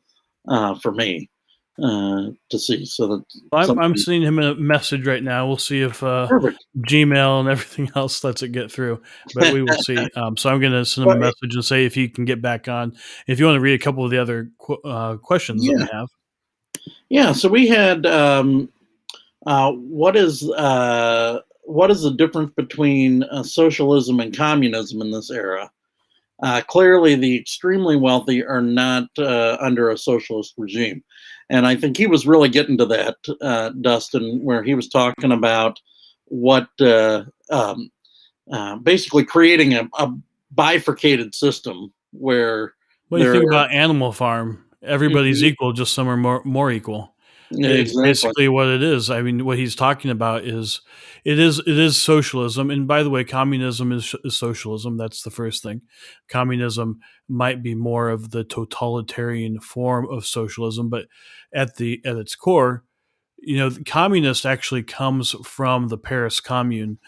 for me to see. So that I'm something sending him a message right now. We'll see if perfect. Gmail and everything else lets it get through, but we will see. So I'm going to send him a But message and say if he can get back on. If you want to read a couple of the other questions that yeah, we have. yeah. So we had what is the difference between socialism and communism in this era? Clearly, the extremely wealthy are not under a socialist regime. And I think he was really getting to that, Dustin, where he was talking about what basically creating a bifurcated system where Well, you there think are. about Animal Farm, everybody's Mhm, equal, just some are more equal. It's exactly. basically what it is. I mean, what he's talking about is it is socialism. And by the way, communism is socialism. That's the first thing. Communism might be more of the totalitarian form of socialism, but at its core, the communist actually comes from the Paris Commune.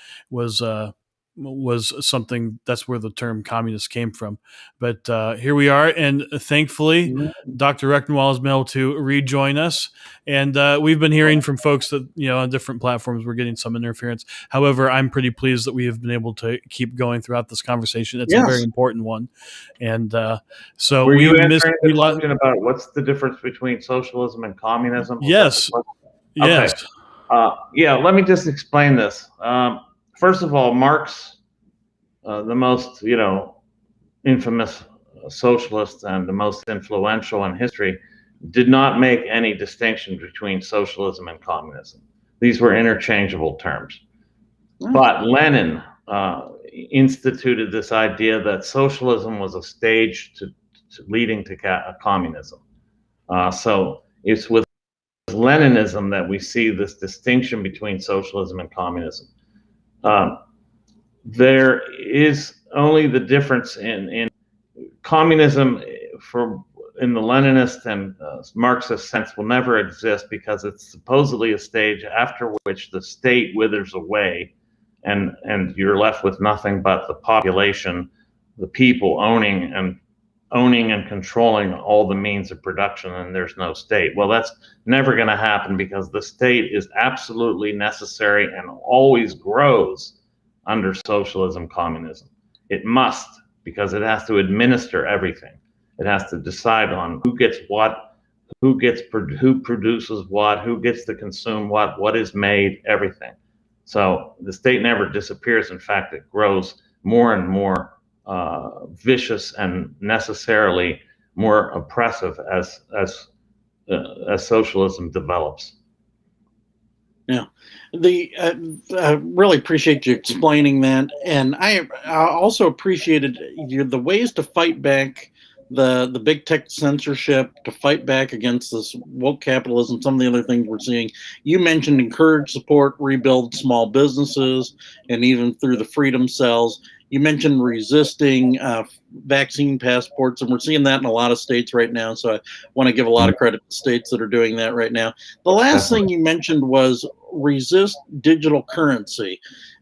Was something that's where the term communist came from. But here we are, and thankfully, Dr. Rectenwald has been able to rejoin us. And we've been hearing from folks that on different platforms we're getting some interference. However, I'm pretty pleased that we have been able to keep going throughout this conversation. It's a very Yes. important one, and so Were you we missed. answering the question about what's the difference between socialism and communism? Was that the Yes, question? yes. Okay. Yeah, let me just explain this. First of all, Marx, the most infamous socialist and the most influential in history, did not make any distinction between socialism and communism. These were interchangeable terms. But Lenin instituted this idea that socialism was a stage to leading to communism. So it's with Leninism that we see this distinction between socialism and communism. There is only the difference in communism in the Leninist and Marxist sense will never exist because it's supposedly a stage after which the state withers away and you're left with nothing but the population, the people owning and controlling all the means of production, and there's no state. Well, that's never going to happen because the state is absolutely necessary and always grows under socialism, communism. It must, because it has to administer everything. It has to decide on who gets what, who produces what, who gets to consume what is made, everything. So the state never disappears. In fact, it grows more and more vicious and necessarily more oppressive as socialism develops. Yeah, I really appreciate you explaining that, and I also appreciated the ways to fight back the big tech censorship, to fight back against this woke capitalism. Some of the other things we're seeing. You mentioned encourage, support, rebuild small businesses, and even through the freedom cells. You mentioned resisting vaccine passports, and we're seeing that in a lot of states right now. So I want to give a lot of credit to states that are doing that right now. The last thing you mentioned was resist digital currency,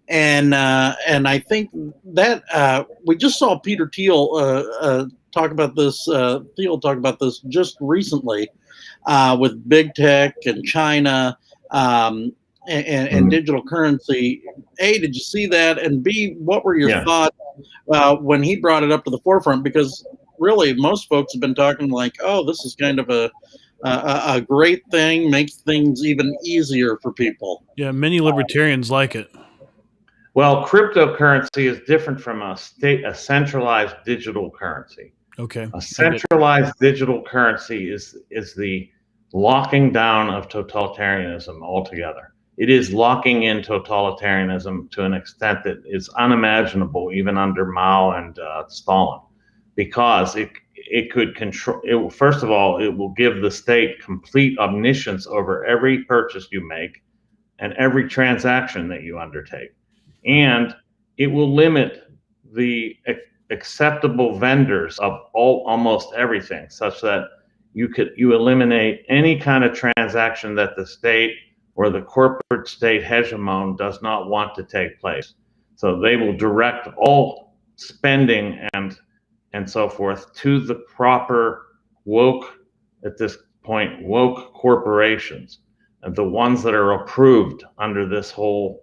and I think that we just saw Peter Thiel talk about this. Thiel talk about this just recently with big tech and China. And digital currency. A, did you see that? And B, what were your thoughts when he brought it up to the forefront? Because really, most folks have been talking like, "Oh, this is kind of a great thing, makes things even easier for people." Yeah, many libertarians like it. Well, cryptocurrency is different from a centralized digital currency. Okay. A centralized digital currency is the locking down of totalitarianism altogether. It is locking in totalitarianism to an extent that is unimaginable even under Mao and Stalin, because it could control it. First of all, it will give the state complete omniscience over every purchase you make and every transaction that you undertake. And it will limit the acceptable vendors of almost everything, such that you eliminate any kind of transaction that the state or the corporate state hegemon does not want to take place. So they will direct all spending and so forth to the proper woke, at this point, woke corporations, and the ones that are approved under this whole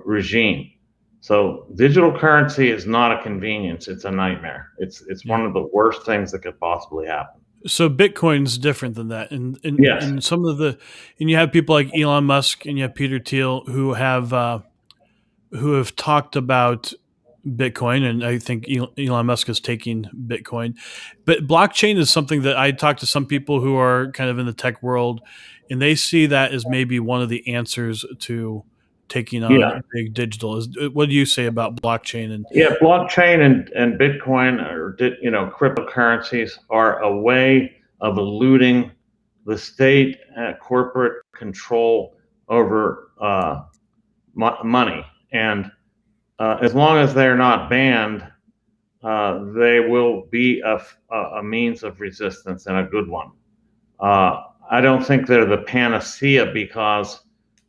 regime. So digital currency is not a convenience; it's a nightmare. It's one of the worst things that could possibly happen. So Bitcoin's different than that, Yes. and some of the, and you have people like Elon Musk and you have Peter Thiel who have talked about Bitcoin, and I think Elon Musk is taking Bitcoin. But blockchain is something that I talk to some people who are kind of in the tech world, and they see that as maybe one of the answers to taking on big digital. What do you say about blockchain? And blockchain and Bitcoin, or cryptocurrencies, are a way of eluding the state corporate control over money. And as long as they're not banned, they will be a means of resistance, and a good one. I don't think they're the panacea, because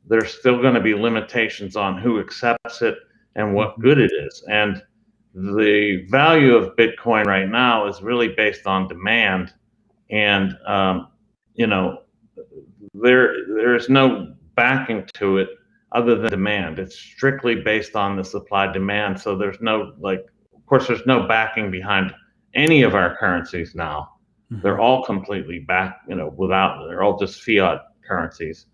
there's still going to be limitations on who accepts it and what good it is. And the value of Bitcoin right now is really based on demand. And, there is no backing to it other than demand. It's strictly based on the supply demand. So there's no, of course, there's no backing behind any of our currencies now. They're all completely they're all just fiat currencies.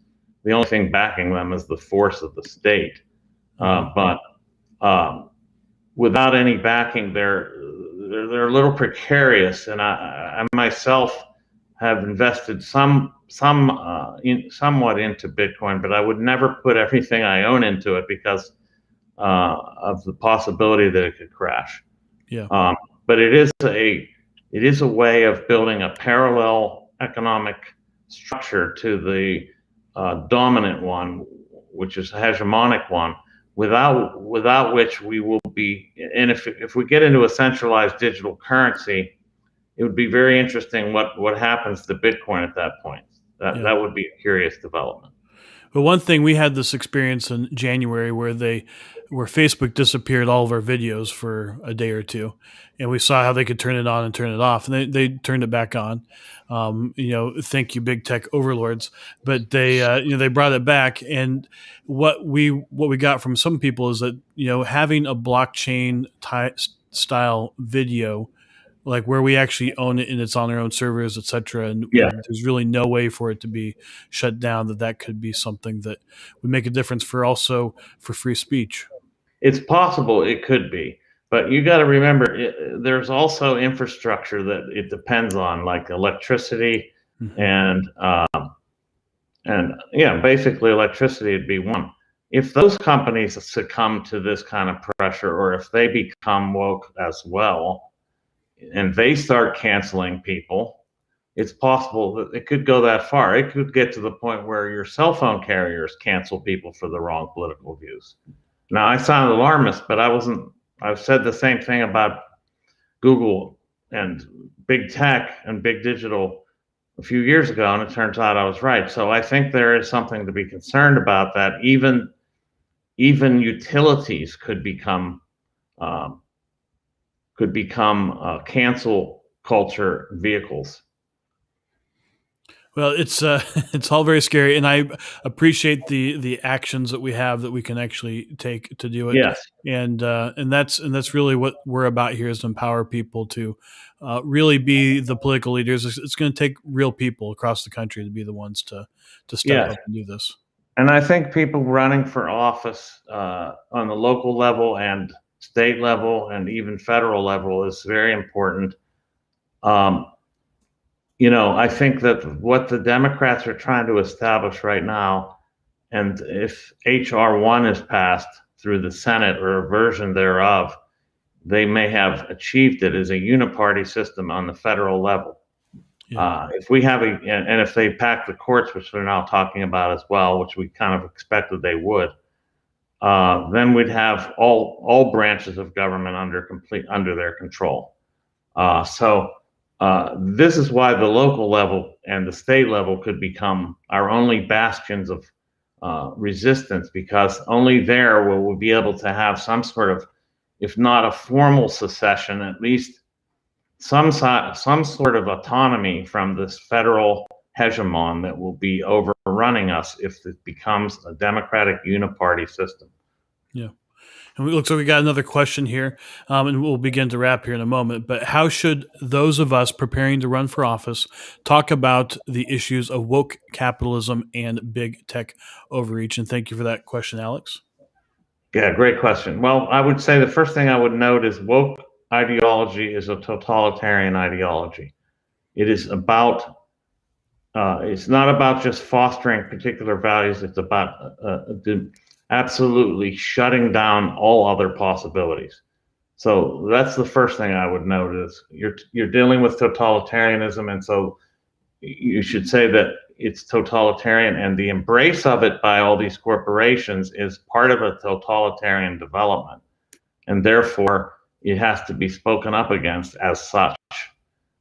The only thing backing them is the force of the state. But without any backing, they're a little precarious. And I myself have invested somewhat into Bitcoin, but I would never put everything I own into it because of the possibility that it could crash. Yeah. But it is a way of building a parallel economic structure to the dominant one, which is a hegemonic one, without which we will be. And if we get into a centralized digital currency, it would be very interesting what happens to Bitcoin at that point. That would be a curious development. But one thing, we had this experience in January where Facebook disappeared all of our videos for a day or two, and we saw how they could turn it on and turn it off, and they turned it back on. Thank you, big tech overlords. But they brought it back, and what we got from some people is that having a blockchain style video, like where we actually own it and it's on our own servers, et cetera. And there's really no way for it to be shut down, that could be something that would make a difference for free speech. It's possible it could be, but you got to remember, there's also infrastructure that it depends on, like electricity and basically electricity would be one. If those companies succumb to this kind of pressure, or if they become woke as well, and they start canceling people, it's possible that it could go that far. It could get to the point where your cell phone carriers cancel people for the wrong political views. Now, I sound alarmist, but I've said the same thing about Google and big tech and big digital a few years ago, and it turns out I was right. So I think there is something to be concerned about, that even utilities could become cancel culture vehicles. Well, it's all very scary, and I appreciate the actions that we have that we can actually take to do it. Yes, and that's really what we're about here, is to empower people to really be the political leaders. It's going to take real people across the country to be the ones to step up and do this. And I think people running for office on the local level and state level and even federal level is very important. I think that what the Democrats are trying to establish right now, and if H.R. 1 is passed through the Senate or a version thereof, they may have achieved it as a uniparty system on the federal level. Yeah. If we have and if they pack the courts, which they're now talking about as well, which we kind of expected they would, then we'd have all branches of government under their control. This is why the local level and the state level could become our only bastions of resistance, because only there will we be able to have some sort of, if not a formal secession, at least some sort of autonomy from this federal hegemon that will be overrunning us if it becomes a democratic uniparty system. Yeah. And it looks like we got another question here, and we'll begin to wrap here in a moment. But how should those of us preparing to run for office talk about the issues of woke capitalism and big tech overreach? And thank you for that question, Alex. Yeah, great question. Well, I would say the first thing I would note is woke ideology is a totalitarian ideology. It is about, it's not about just fostering particular values. It's about absolutely shutting down all other possibilities. So that's the first thing I would note is you're dealing with totalitarianism, and so you should say that it's totalitarian, and the embrace of it by all these corporations is part of a totalitarian development, and therefore it has to be spoken up against as such.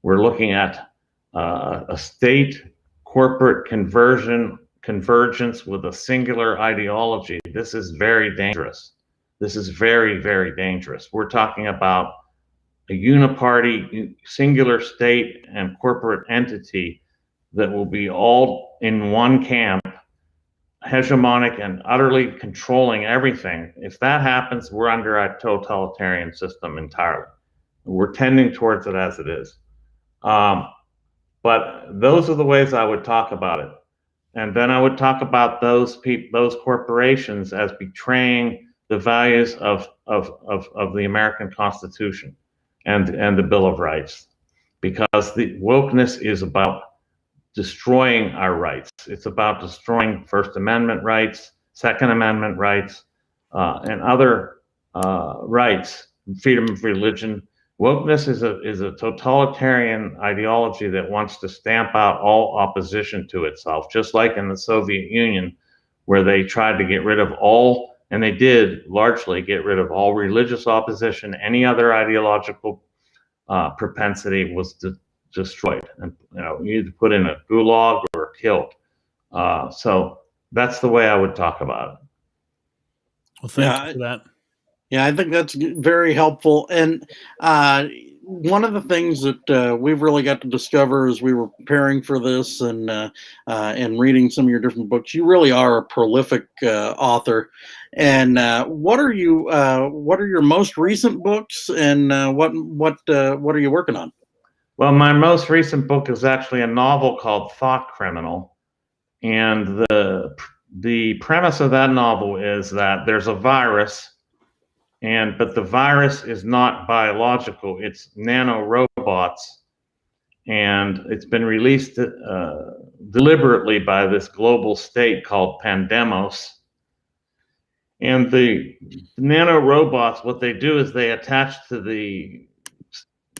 We're looking at a state corporate convergence with a singular ideology. This is very dangerous. This is very, very dangerous. We're talking about a uniparty, singular state and corporate entity that will be all in one camp, hegemonic and utterly controlling everything. If that happens, we're under a totalitarian system entirely. We're tending towards it as it is. But those are the ways I would talk about it. And then I would talk about those corporations as betraying the values of the American Constitution and the Bill of Rights, because the wokeness is about destroying our rights. It's about destroying First Amendment rights, Second Amendment rights, and other rights, freedom of religion. Wokeness is a totalitarian ideology that wants to stamp out all opposition to itself, just like in the Soviet Union, where they tried to get rid of all, and they did largely get rid of all religious opposition. Any other ideological propensity was destroyed, and you either put in a gulag or killed. So that's the way I would talk about it. Well, thank you for that. Yeah, I think that's very helpful. And one of the things that we've really got to discover as we were preparing for this and reading some of your different books, you really are a prolific author. And what are your most recent books, and what are you working on? Well, my most recent book is actually a novel called Thought Criminal, and the premise of that novel is that there's a virus. But the virus is not biological, it's nanorobots. And it's been released deliberately by this global state called Pandemos. And the nanorobots, what they do is they attach to the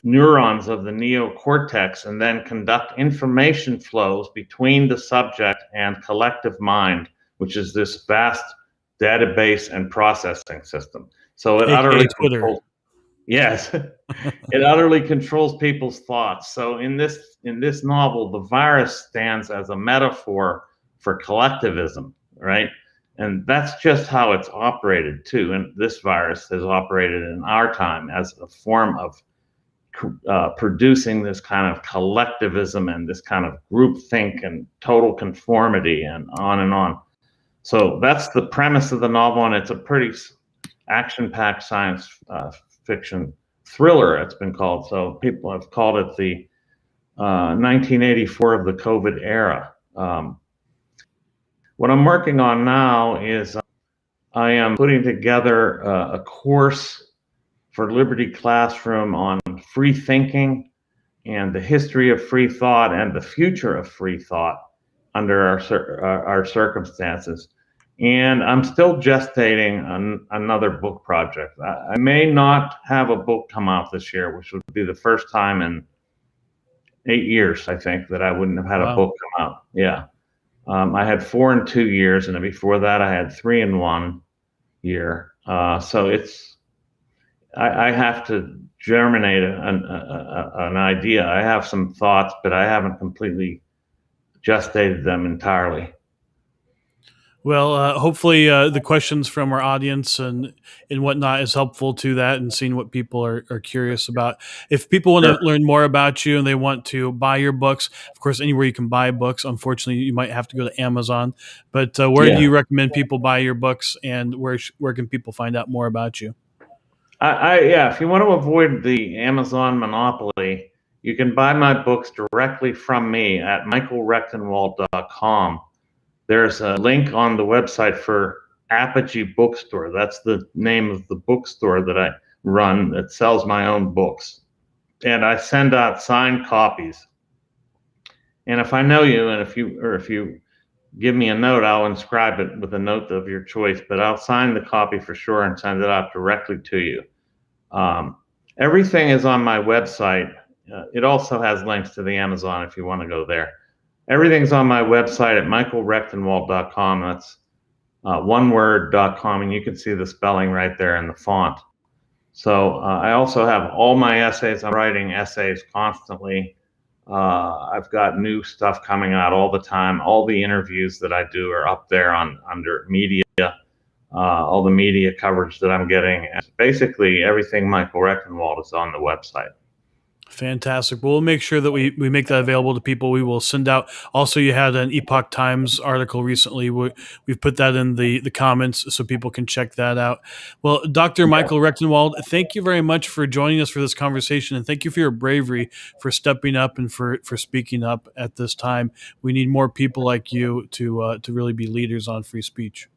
neurons of the neocortex and then conduct information flows between the subject and collective mind, which is this vast database and processing system. So it utterly controls, yes, it utterly controls people's thoughts. So in this novel, the virus stands as a metaphor for collectivism, right? And that's just how it's operated too. And this virus has operated in our time as a form of producing this kind of collectivism and this kind of groupthink and total conformity and on and on. So that's the premise of the novel, and it's a pretty action-packed science fiction thriller, it's been called. So people have called it the 1984 of the COVID era. What I'm working on now is I am putting together a course for Liberty Classroom on free thinking and the history of free thought and the future of free thought under our circumstances. and I'm still gestating another book project. I may not have a book come out this year, which would be the first time in 8 years, I think, that I wouldn't have had a book come out. Yeah. I had 4 in 2 years, and before that, I had 3 in 1 year. So I have to germinate an idea. I have some thoughts, but I haven't completely gestated them entirely. Well, hopefully the questions from our audience and whatnot is helpful to that, and seeing what people are curious about. If people want to learn more about you and they want to buy your books, of course, anywhere you can buy books. Unfortunately, you might have to go to Amazon. But where do you recommend people buy your books, and where can people find out more about you? If you want to avoid the Amazon monopoly, you can buy my books directly from me at michaelrectenwald.com. There's a link on the website for Apogee Bookstore. That's the name of the bookstore that I run that sells my own books. And I send out signed copies. And if I know you, and if you give me a note, I'll inscribe it with a note of your choice, but I'll sign the copy for sure and send it out directly to you. Everything is on my website. It also has links to the Amazon if you want to go there. Everything's on my website at michaelrectenwald.com. That's oneword.com, and you can see the spelling right there in the font. So I also have all my essays. I'm writing essays constantly. I've got new stuff coming out all the time. All the interviews that I do are up there under media. All the media coverage that I'm getting. And basically, everything Michael Rectenwald is on the website. Fantastic. Well, we'll make sure that we make that available to people. We will send out. Also, you had an Epoch Times article recently. We've put that in the comments so people can check that out. Well, Dr. Michael Rectenwald, thank you very much for joining us for this conversation, and thank you for your bravery for stepping up and for speaking up at this time. We need more people like you to really be leaders on free speech.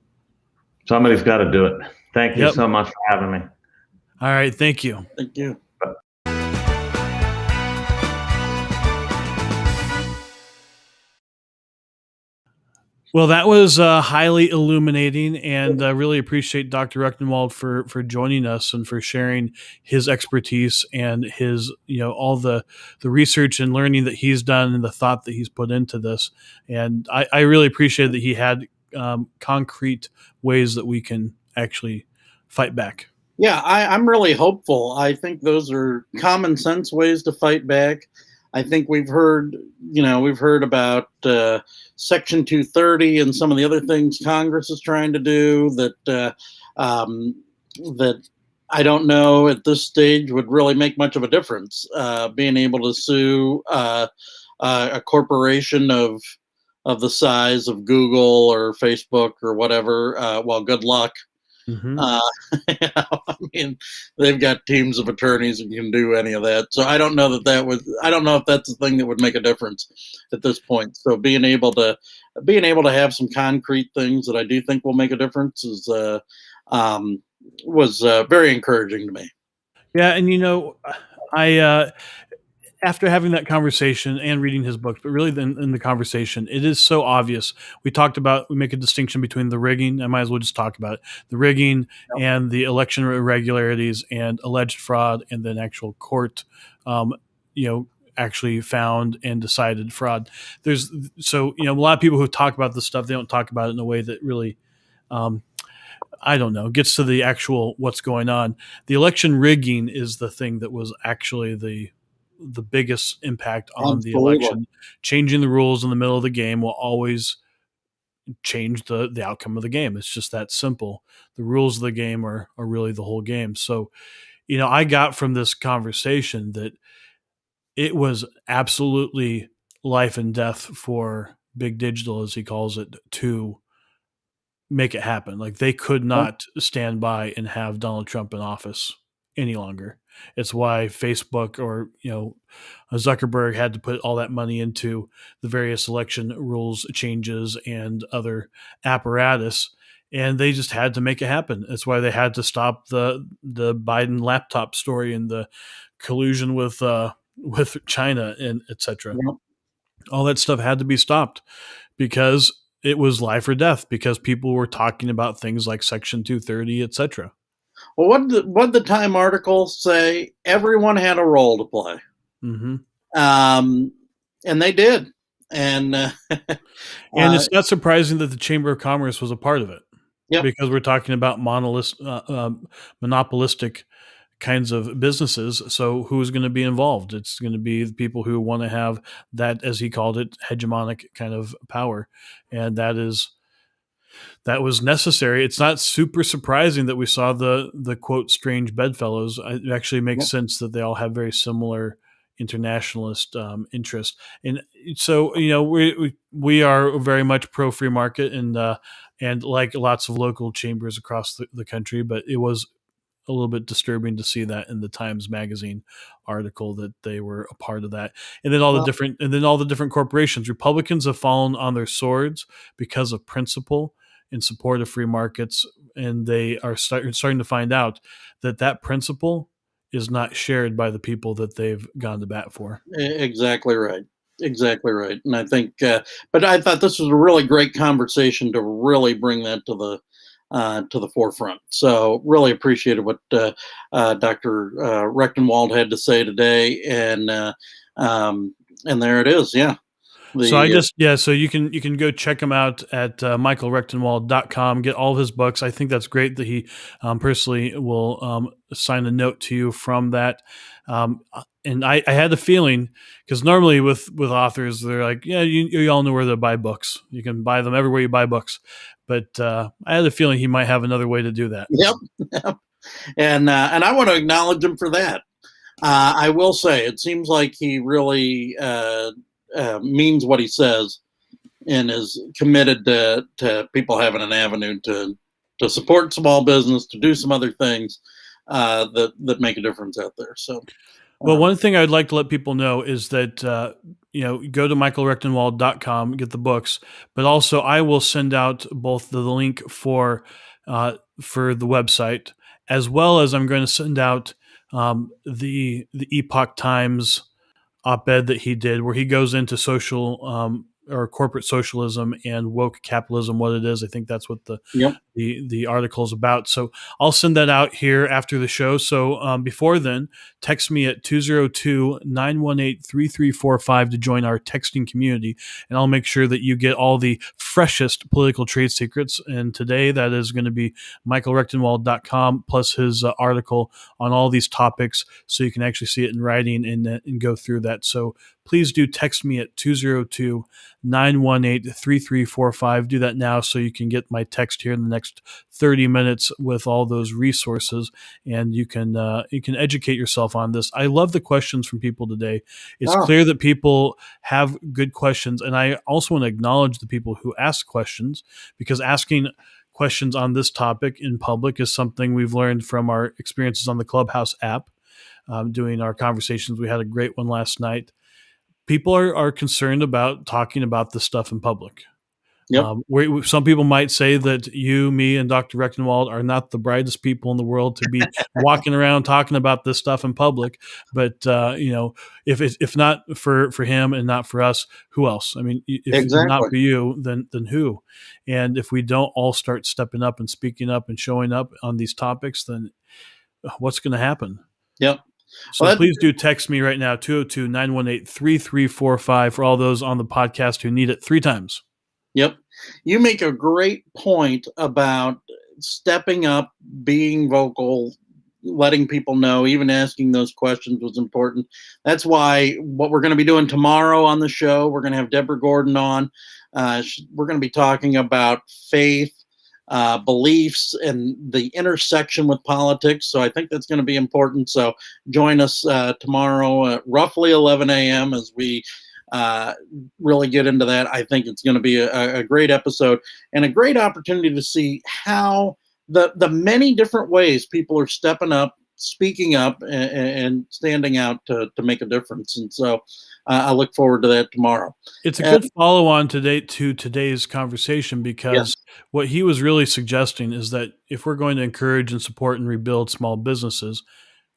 Somebody's got to do it. Thank you so much for having me. All right. Thank you. Thank you. Well, that was highly illuminating, and really appreciate Dr. Rectenwald for joining us and for sharing his expertise and his, all the research and learning that he's done and the thought that he's put into this. And I really appreciate that he had concrete ways that we can actually fight back. Yeah, I'm really hopeful. I think those are common sense ways to fight back. I think we've heard about Section 230 and some of the other things Congress is trying to do that I don't know at this stage would really make much of a difference. Being able to sue a corporation of the size of Google or Facebook or whatever, well, good luck. Mm-hmm. I mean, they've got teams of attorneys who can do any of that. So I don't know I don't know if that's the thing that would make a difference at this point. So being able to have some concrete things that I do think will make a difference was very encouraging to me. Yeah, and I after having that conversation and reading his books, but really in the conversation, it is so obvious. We make a distinction between the rigging. I might as well just talk about it. The rigging and the election irregularities and alleged fraud, and then actual court, actually found and decided fraud. A lot of people who talk about this stuff, they don't talk about it in a way that really, I don't know, gets to the actual what's going on. The election rigging is the thing that was actually the biggest impact on the election. Changing the rules in the middle of the game will always change the outcome of the game. It's just that simple. The rules of the game are really the whole game. So, I got from this conversation that it was absolutely life and death for big digital, as he calls it, to make it happen. Like, they could not stand by and have Donald Trump in office any longer. It's why Facebook or Zuckerberg had to put all that money into the various election rules changes and other apparatus, and they just had to make it happen. That's why they had to stop the Biden laptop story and the collusion with China and etc. All that stuff had to be stopped because it was life or death because people were talking about things like Section 230, etc. Well, what did the Time article say? Everyone had a role to play, Hmm. and they did. And And it's not surprising that the Chamber of Commerce was a part of it, yep, because we're talking about monopolistic kinds of businesses. So who's going to be involved? It's going to be the people who want to have that, as he called it, hegemonic kind of power, and that was necessary. It's not super surprising that we saw the quote strange bedfellows. It actually makes yep, sense that they all have very similar internationalist interests, and so we are very much pro free market, and like lots of local chambers across the country. But it was a little bit disturbing to see that in the Times Magazine article that they were a part of that. And then well, all the different corporations. Republicans have fallen on their swords because of principle in support of free markets, and they are starting to find out that principle is not shared by the people that they've gone to bat for. exactly right. Exactly right. And I think, but I thought this was a really great conversation to really bring that to the forefront. So really appreciated what Dr. Rectenwald had to say today, and there it is. Yeah, So I the just so you can go check him out at michaelrectenwald.com, get all of his books. I think that's great that he personally will sign a note to you from that. And I had the feeling, because normally with authors, they're like, yeah, you all know where to buy books. You can buy them everywhere you buy books. But I had a feeling he might have another way to do that. yep, yep. And I want to acknowledge him for that. I will say it seems like he really means what he says and is committed to people having an avenue to support small business, to do some other things that make a difference out there. So, Well, one thing I'd like to let people know is that, go to michaelrectenwald.com, get the books, but also I will send out both the link for the website, as well as I'm going to send out the Epoch Times op-ed that he did, where he goes into social or corporate socialism and woke capitalism, what it is. I think that's what yep, the article is about. So I'll send that out here after the show. So before then, text me at 202-918-3345 to join our texting community, and I'll make sure that you get all the freshest political trade secrets. And today that is going to be michaelrectenwald.com plus his article on all these topics, so you can actually see it in writing and go through that. So please do text me at 202-918-3345. Do that now so you can get my text here in the next 30 minutes with all those resources, and you can educate yourself on this. I love the questions from people today. It's clear that people have good questions, and I also want to acknowledge the people who ask questions, because asking questions on this topic in public is something we've learned from our experiences on the Clubhouse app, doing our conversations. We had a great one last night. People are concerned about talking about this stuff in public. yep, Some people might say that you, me, and Dr. Rectenwald are not the brightest people in the world to be walking around talking about this stuff in public. But if not for him and not for us, who else? I mean, if not exactly. for you, then who? And if we don't all start stepping up and speaking up and showing up on these topics, then what's going to happen? Yep. So please do text me right now, 202-918-3345, for all those on the podcast who need it 3 times. Yep. You make a great point about stepping up, being vocal, letting people know, even asking those questions was important. That's why what we're going to be doing tomorrow on the show, we're going to have Deborah Gordon on. We're going to be talking about faith, beliefs, and the intersection with politics. So I think that's going to be important. So join us tomorrow at roughly 11 a.m. as we really get into that. I think it's going to be a great episode and a great opportunity to see how the many different ways people are stepping up, speaking up, and standing out to make a difference. And so I look forward to that tomorrow. It's a good follow-on to today's conversation, Yes, because what he was really suggesting is that if we're going to encourage and support and rebuild small businesses,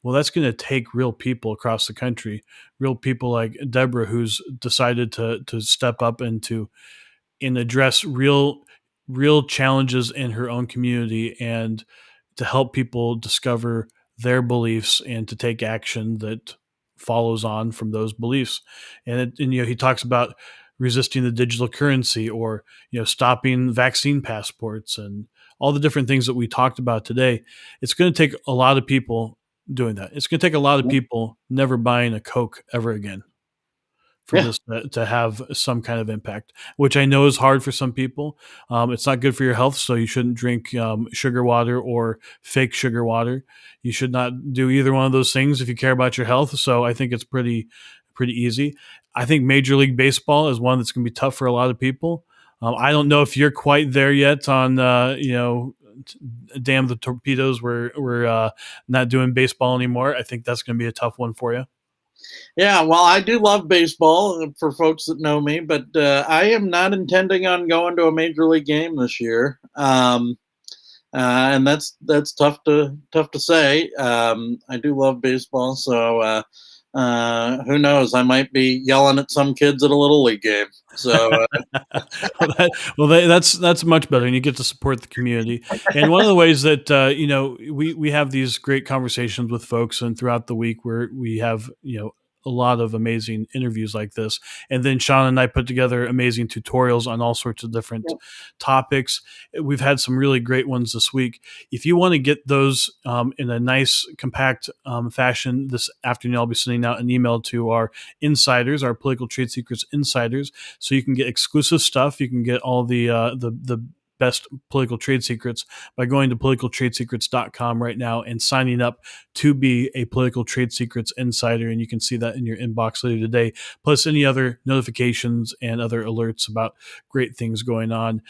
well, that's going to take real people across the country, real people like Deborah, who's decided to step up and to and address real challenges in her own community, and to help people discover their beliefs and to take action that follows on from those beliefs. And he talks about resisting the digital currency, or stopping vaccine passports, and all the different things that we talked about today. It's going to take a lot of people doing that. It's going to take a lot of people never buying a Coke ever again for Yeah. this to have some kind of impact, which I know is hard for some people. It's not good for your health, so you shouldn't drink sugar water or fake sugar water. You should not do either one of those things if you care about your health. So I think it's pretty easy. I think Major League Baseball is one that's going to be tough for a lot of people. I don't know if you're quite there yet on damn the torpedoes. We're not doing baseball anymore. I think that's going to be a tough one for you. Yeah, well, I do love baseball for folks that know me, but I am not intending on going to a major league game this year, and that's tough to say. I do love baseball, so who knows? I might be yelling at some kids at a little league game. So that's much better, and you get to support the community. And one of the ways that we have these great conversations with folks, and throughout the week where we have a lot of amazing interviews like this, and then Sean and I put together amazing tutorials on all sorts of different topics. We've had some really great ones this week. If you want to get those in a nice compact fashion, this afternoon I'll be sending out an email to our insiders, our Political Trade Secrets insiders, so you can get exclusive stuff. You can get all the best political trade secrets by going to politicaltradesecrets.com right now and signing up to be a Political Trade Secrets insider. And you can see that in your inbox later today, plus any other notifications and other alerts about great things going on,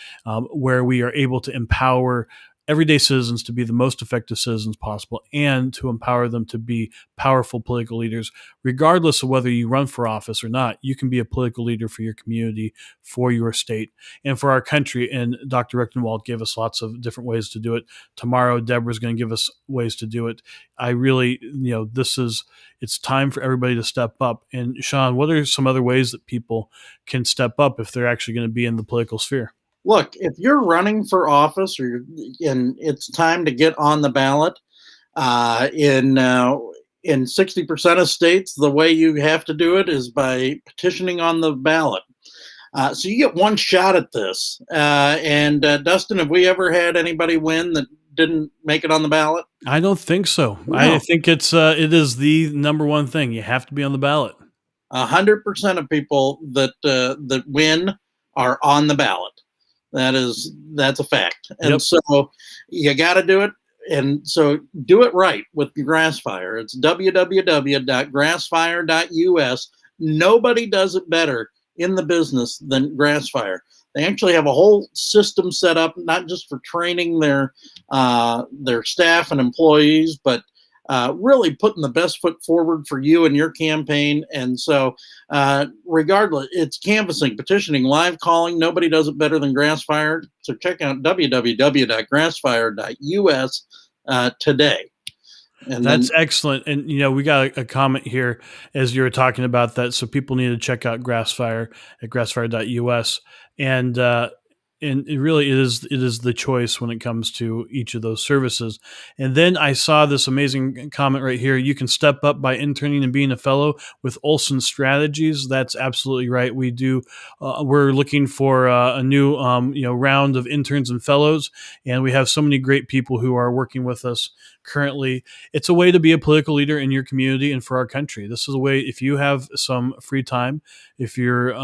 where we are able to empower everyday citizens to be the most effective citizens possible, and to empower them to be powerful political leaders. Regardless of whether you run for office or not, you can be a political leader for your community, for your state, and for our country. And Dr. Rectenwald gave us lots of different ways to do it. Tomorrow, Deborah's going to give us ways to do it. I really, it's time for everybody to step up. And Sean, what are some other ways that people can step up if they're actually going to be in the political sphere? Look, if you're running for office, and it's time to get on the ballot, in 60% of states, the way you have to do it is by petitioning on the ballot. So you get one shot at this. And Dustin, have we ever had anybody win that didn't make it on the ballot? I don't think so. No. I think it is the number one thing. You have to be on the ballot. 100% of people that win are on the ballot. That's a fact. And so you got to do it. And so do it right with GrassFire. It's www.grassfire.us. Nobody does it better in the business than GrassFire. They actually have a whole system set up, not just for training their staff and employees, but really putting the best foot forward for you and your campaign. And so regardless, it's canvassing, petitioning, live calling. Nobody does it better than GrassFire. So check out www.grassfire.us today. And that's excellent. And, we got a comment here as you were talking about that. So people need to check out GrassFire at grassfire.us. And it really is the choice when it comes to each of those services. And then I saw this amazing comment right here. You can step up by interning and being a fellow with Olson Strategies. That's absolutely right. We do. We're looking for a new round of interns and fellows, and we have so many great people who are working with us currently. It's a way to be a political leader in your community and for our country. This is a way, if you have some free time, if you're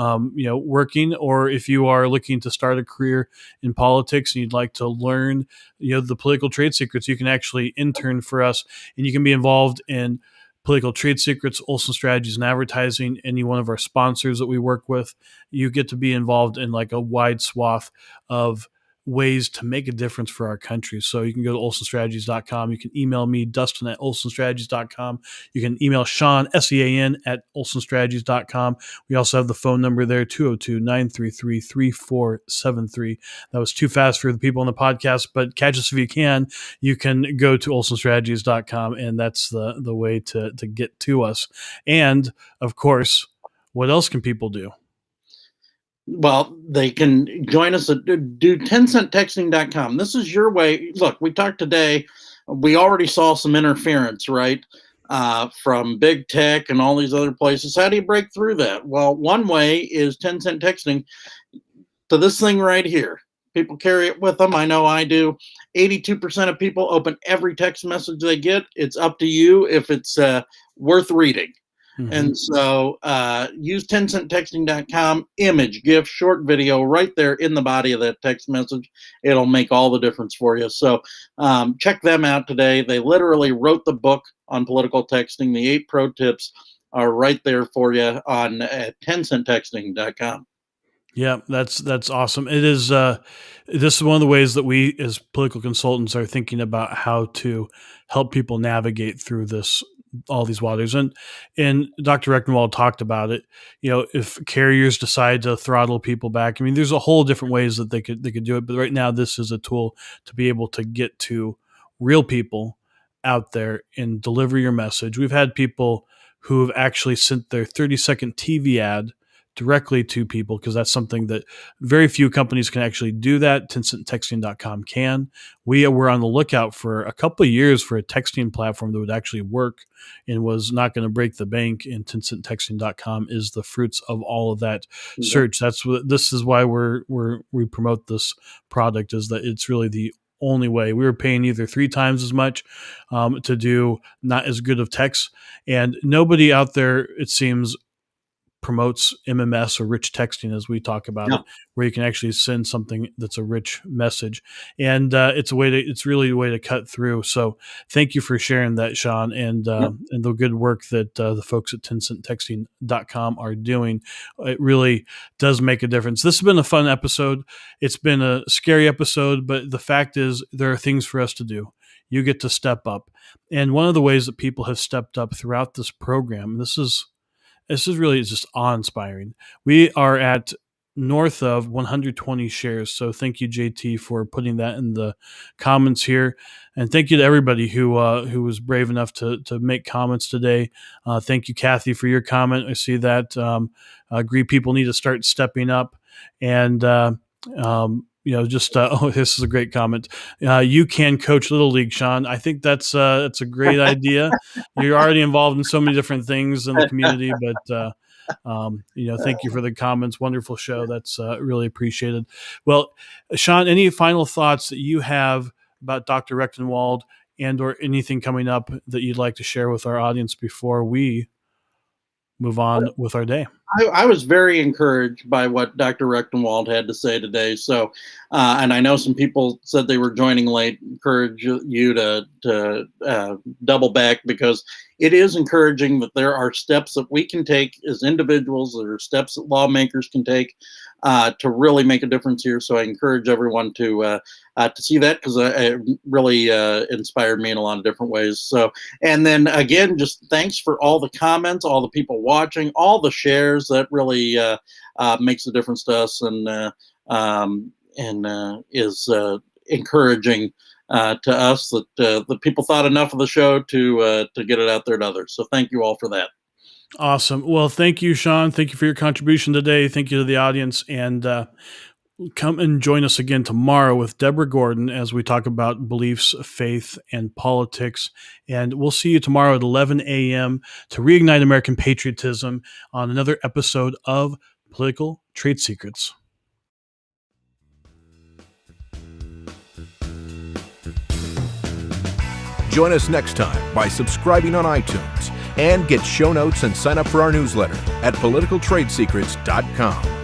working, or if you are looking to start a career in politics and you'd like to learn the political trade secrets, you can actually intern for us, and you can be involved in Political Trade Secrets, Olson Strategies and Advertising, any one of our sponsors that we work with. You get to be involved in like a wide swath of ways to make a difference for our country. So you can go to olsonstrategies.com. You can email me, Dustin, at olsonstrategies.com. You can email Sean, SEAN, at olsonstrategies.com. We also have the phone number there, 202-933-3473. That was too fast for the people on the podcast, but catch us if you can. You can go to olsonstrategies.com, and that's the way to get to us. And, of course, what else can people do? Well, they can join us at do 10centtexting.com. This is your way. Look, we talked today. We already saw some interference, right? From big tech and all these other places. How do you break through that? Well, one way is 10 cent texting to this thing right here. People carry it with them. I know I do. 82% of people open every text message they get. It's up to you if it's worth reading. Mhm. And so use 10centtexting.com, image, GIF, short video right there in the body of that text message. It'll make all the difference for you. So check them out today. They literally wrote the book on political texting. The 8 pro tips are right there for you on 10centtexting.com. Yeah, that's awesome. It is. This is one of the ways that we, as political consultants, are thinking about how to help people navigate through all these waters. And Dr. Rectenwald talked about it. You know, if carriers decide to throttle people back, I mean, there's a whole different ways that they could do it. But right now, this is a tool to be able to get to real people out there and deliver your message. We've had people who have actually sent their 30-second TV ad directly to people, because that's something that very few companies can actually do. That 10centtexting.com can. We were on the lookout for a couple of years for a texting platform that would actually work and was not going to break the bank, and 10centtexting.com is the fruits of all of that search. This is why we promote this product, is that it's really the only way. We were paying either 3 times as much to do not as good of text, and nobody out there, it seems, promotes MMS or rich texting, as we talk about it, where you can actually send something that's a rich message. And it's really a way to cut through. So thank you for sharing that, Sean, and the good work that the folks at 10centtexting.com are doing. It really does make a difference. This has been a fun episode. It's been a scary episode, but the fact is there are things for us to do. You get to step up. And one of the ways that people have stepped up throughout this program, this is really just awe-inspiring. We are at north of 120 shares. So thank you, JT, for putting that in the comments here. And thank you to everybody who was brave enough to make comments today. Thank you, Kathy, for your comment. I see that. Agree people need to start stepping up. And this is a great comment. You can coach Little League, Sean. I think that's a great idea. You're already involved in so many different things in the community, but thank you for the comments. Wonderful show. That's really appreciated. Well, Sean, any final thoughts that you have about Dr. Rectenwald and or anything coming up that you'd like to share with our audience before we move on with our day? I was very encouraged by what Dr. Rectenwald had to say today. So, and I know some people said they were joining late. Encourage you to double back, because it is encouraging that there are steps that we can take as individuals. There are steps that lawmakers can take to really make a difference here. So I encourage everyone to see that, because it really inspired me in a lot of different ways. So, and then again, just thanks for all the comments, all the people watching, all the shares. That really makes a difference to us, and is encouraging to us that the people thought enough of the show to get it out there to others. So thank you all for that. Awesome. Well, thank you, Sean. Thank you for your contribution today. Thank you to the audience, and come and join us again tomorrow with Deborah Gordon as we talk about beliefs, faith, and politics. And we'll see you tomorrow at 11 a.m. to reignite American patriotism on another episode of Political Trade Secrets. Join us next time by subscribing on iTunes, and get show notes and sign up for our newsletter at politicaltradesecrets.com.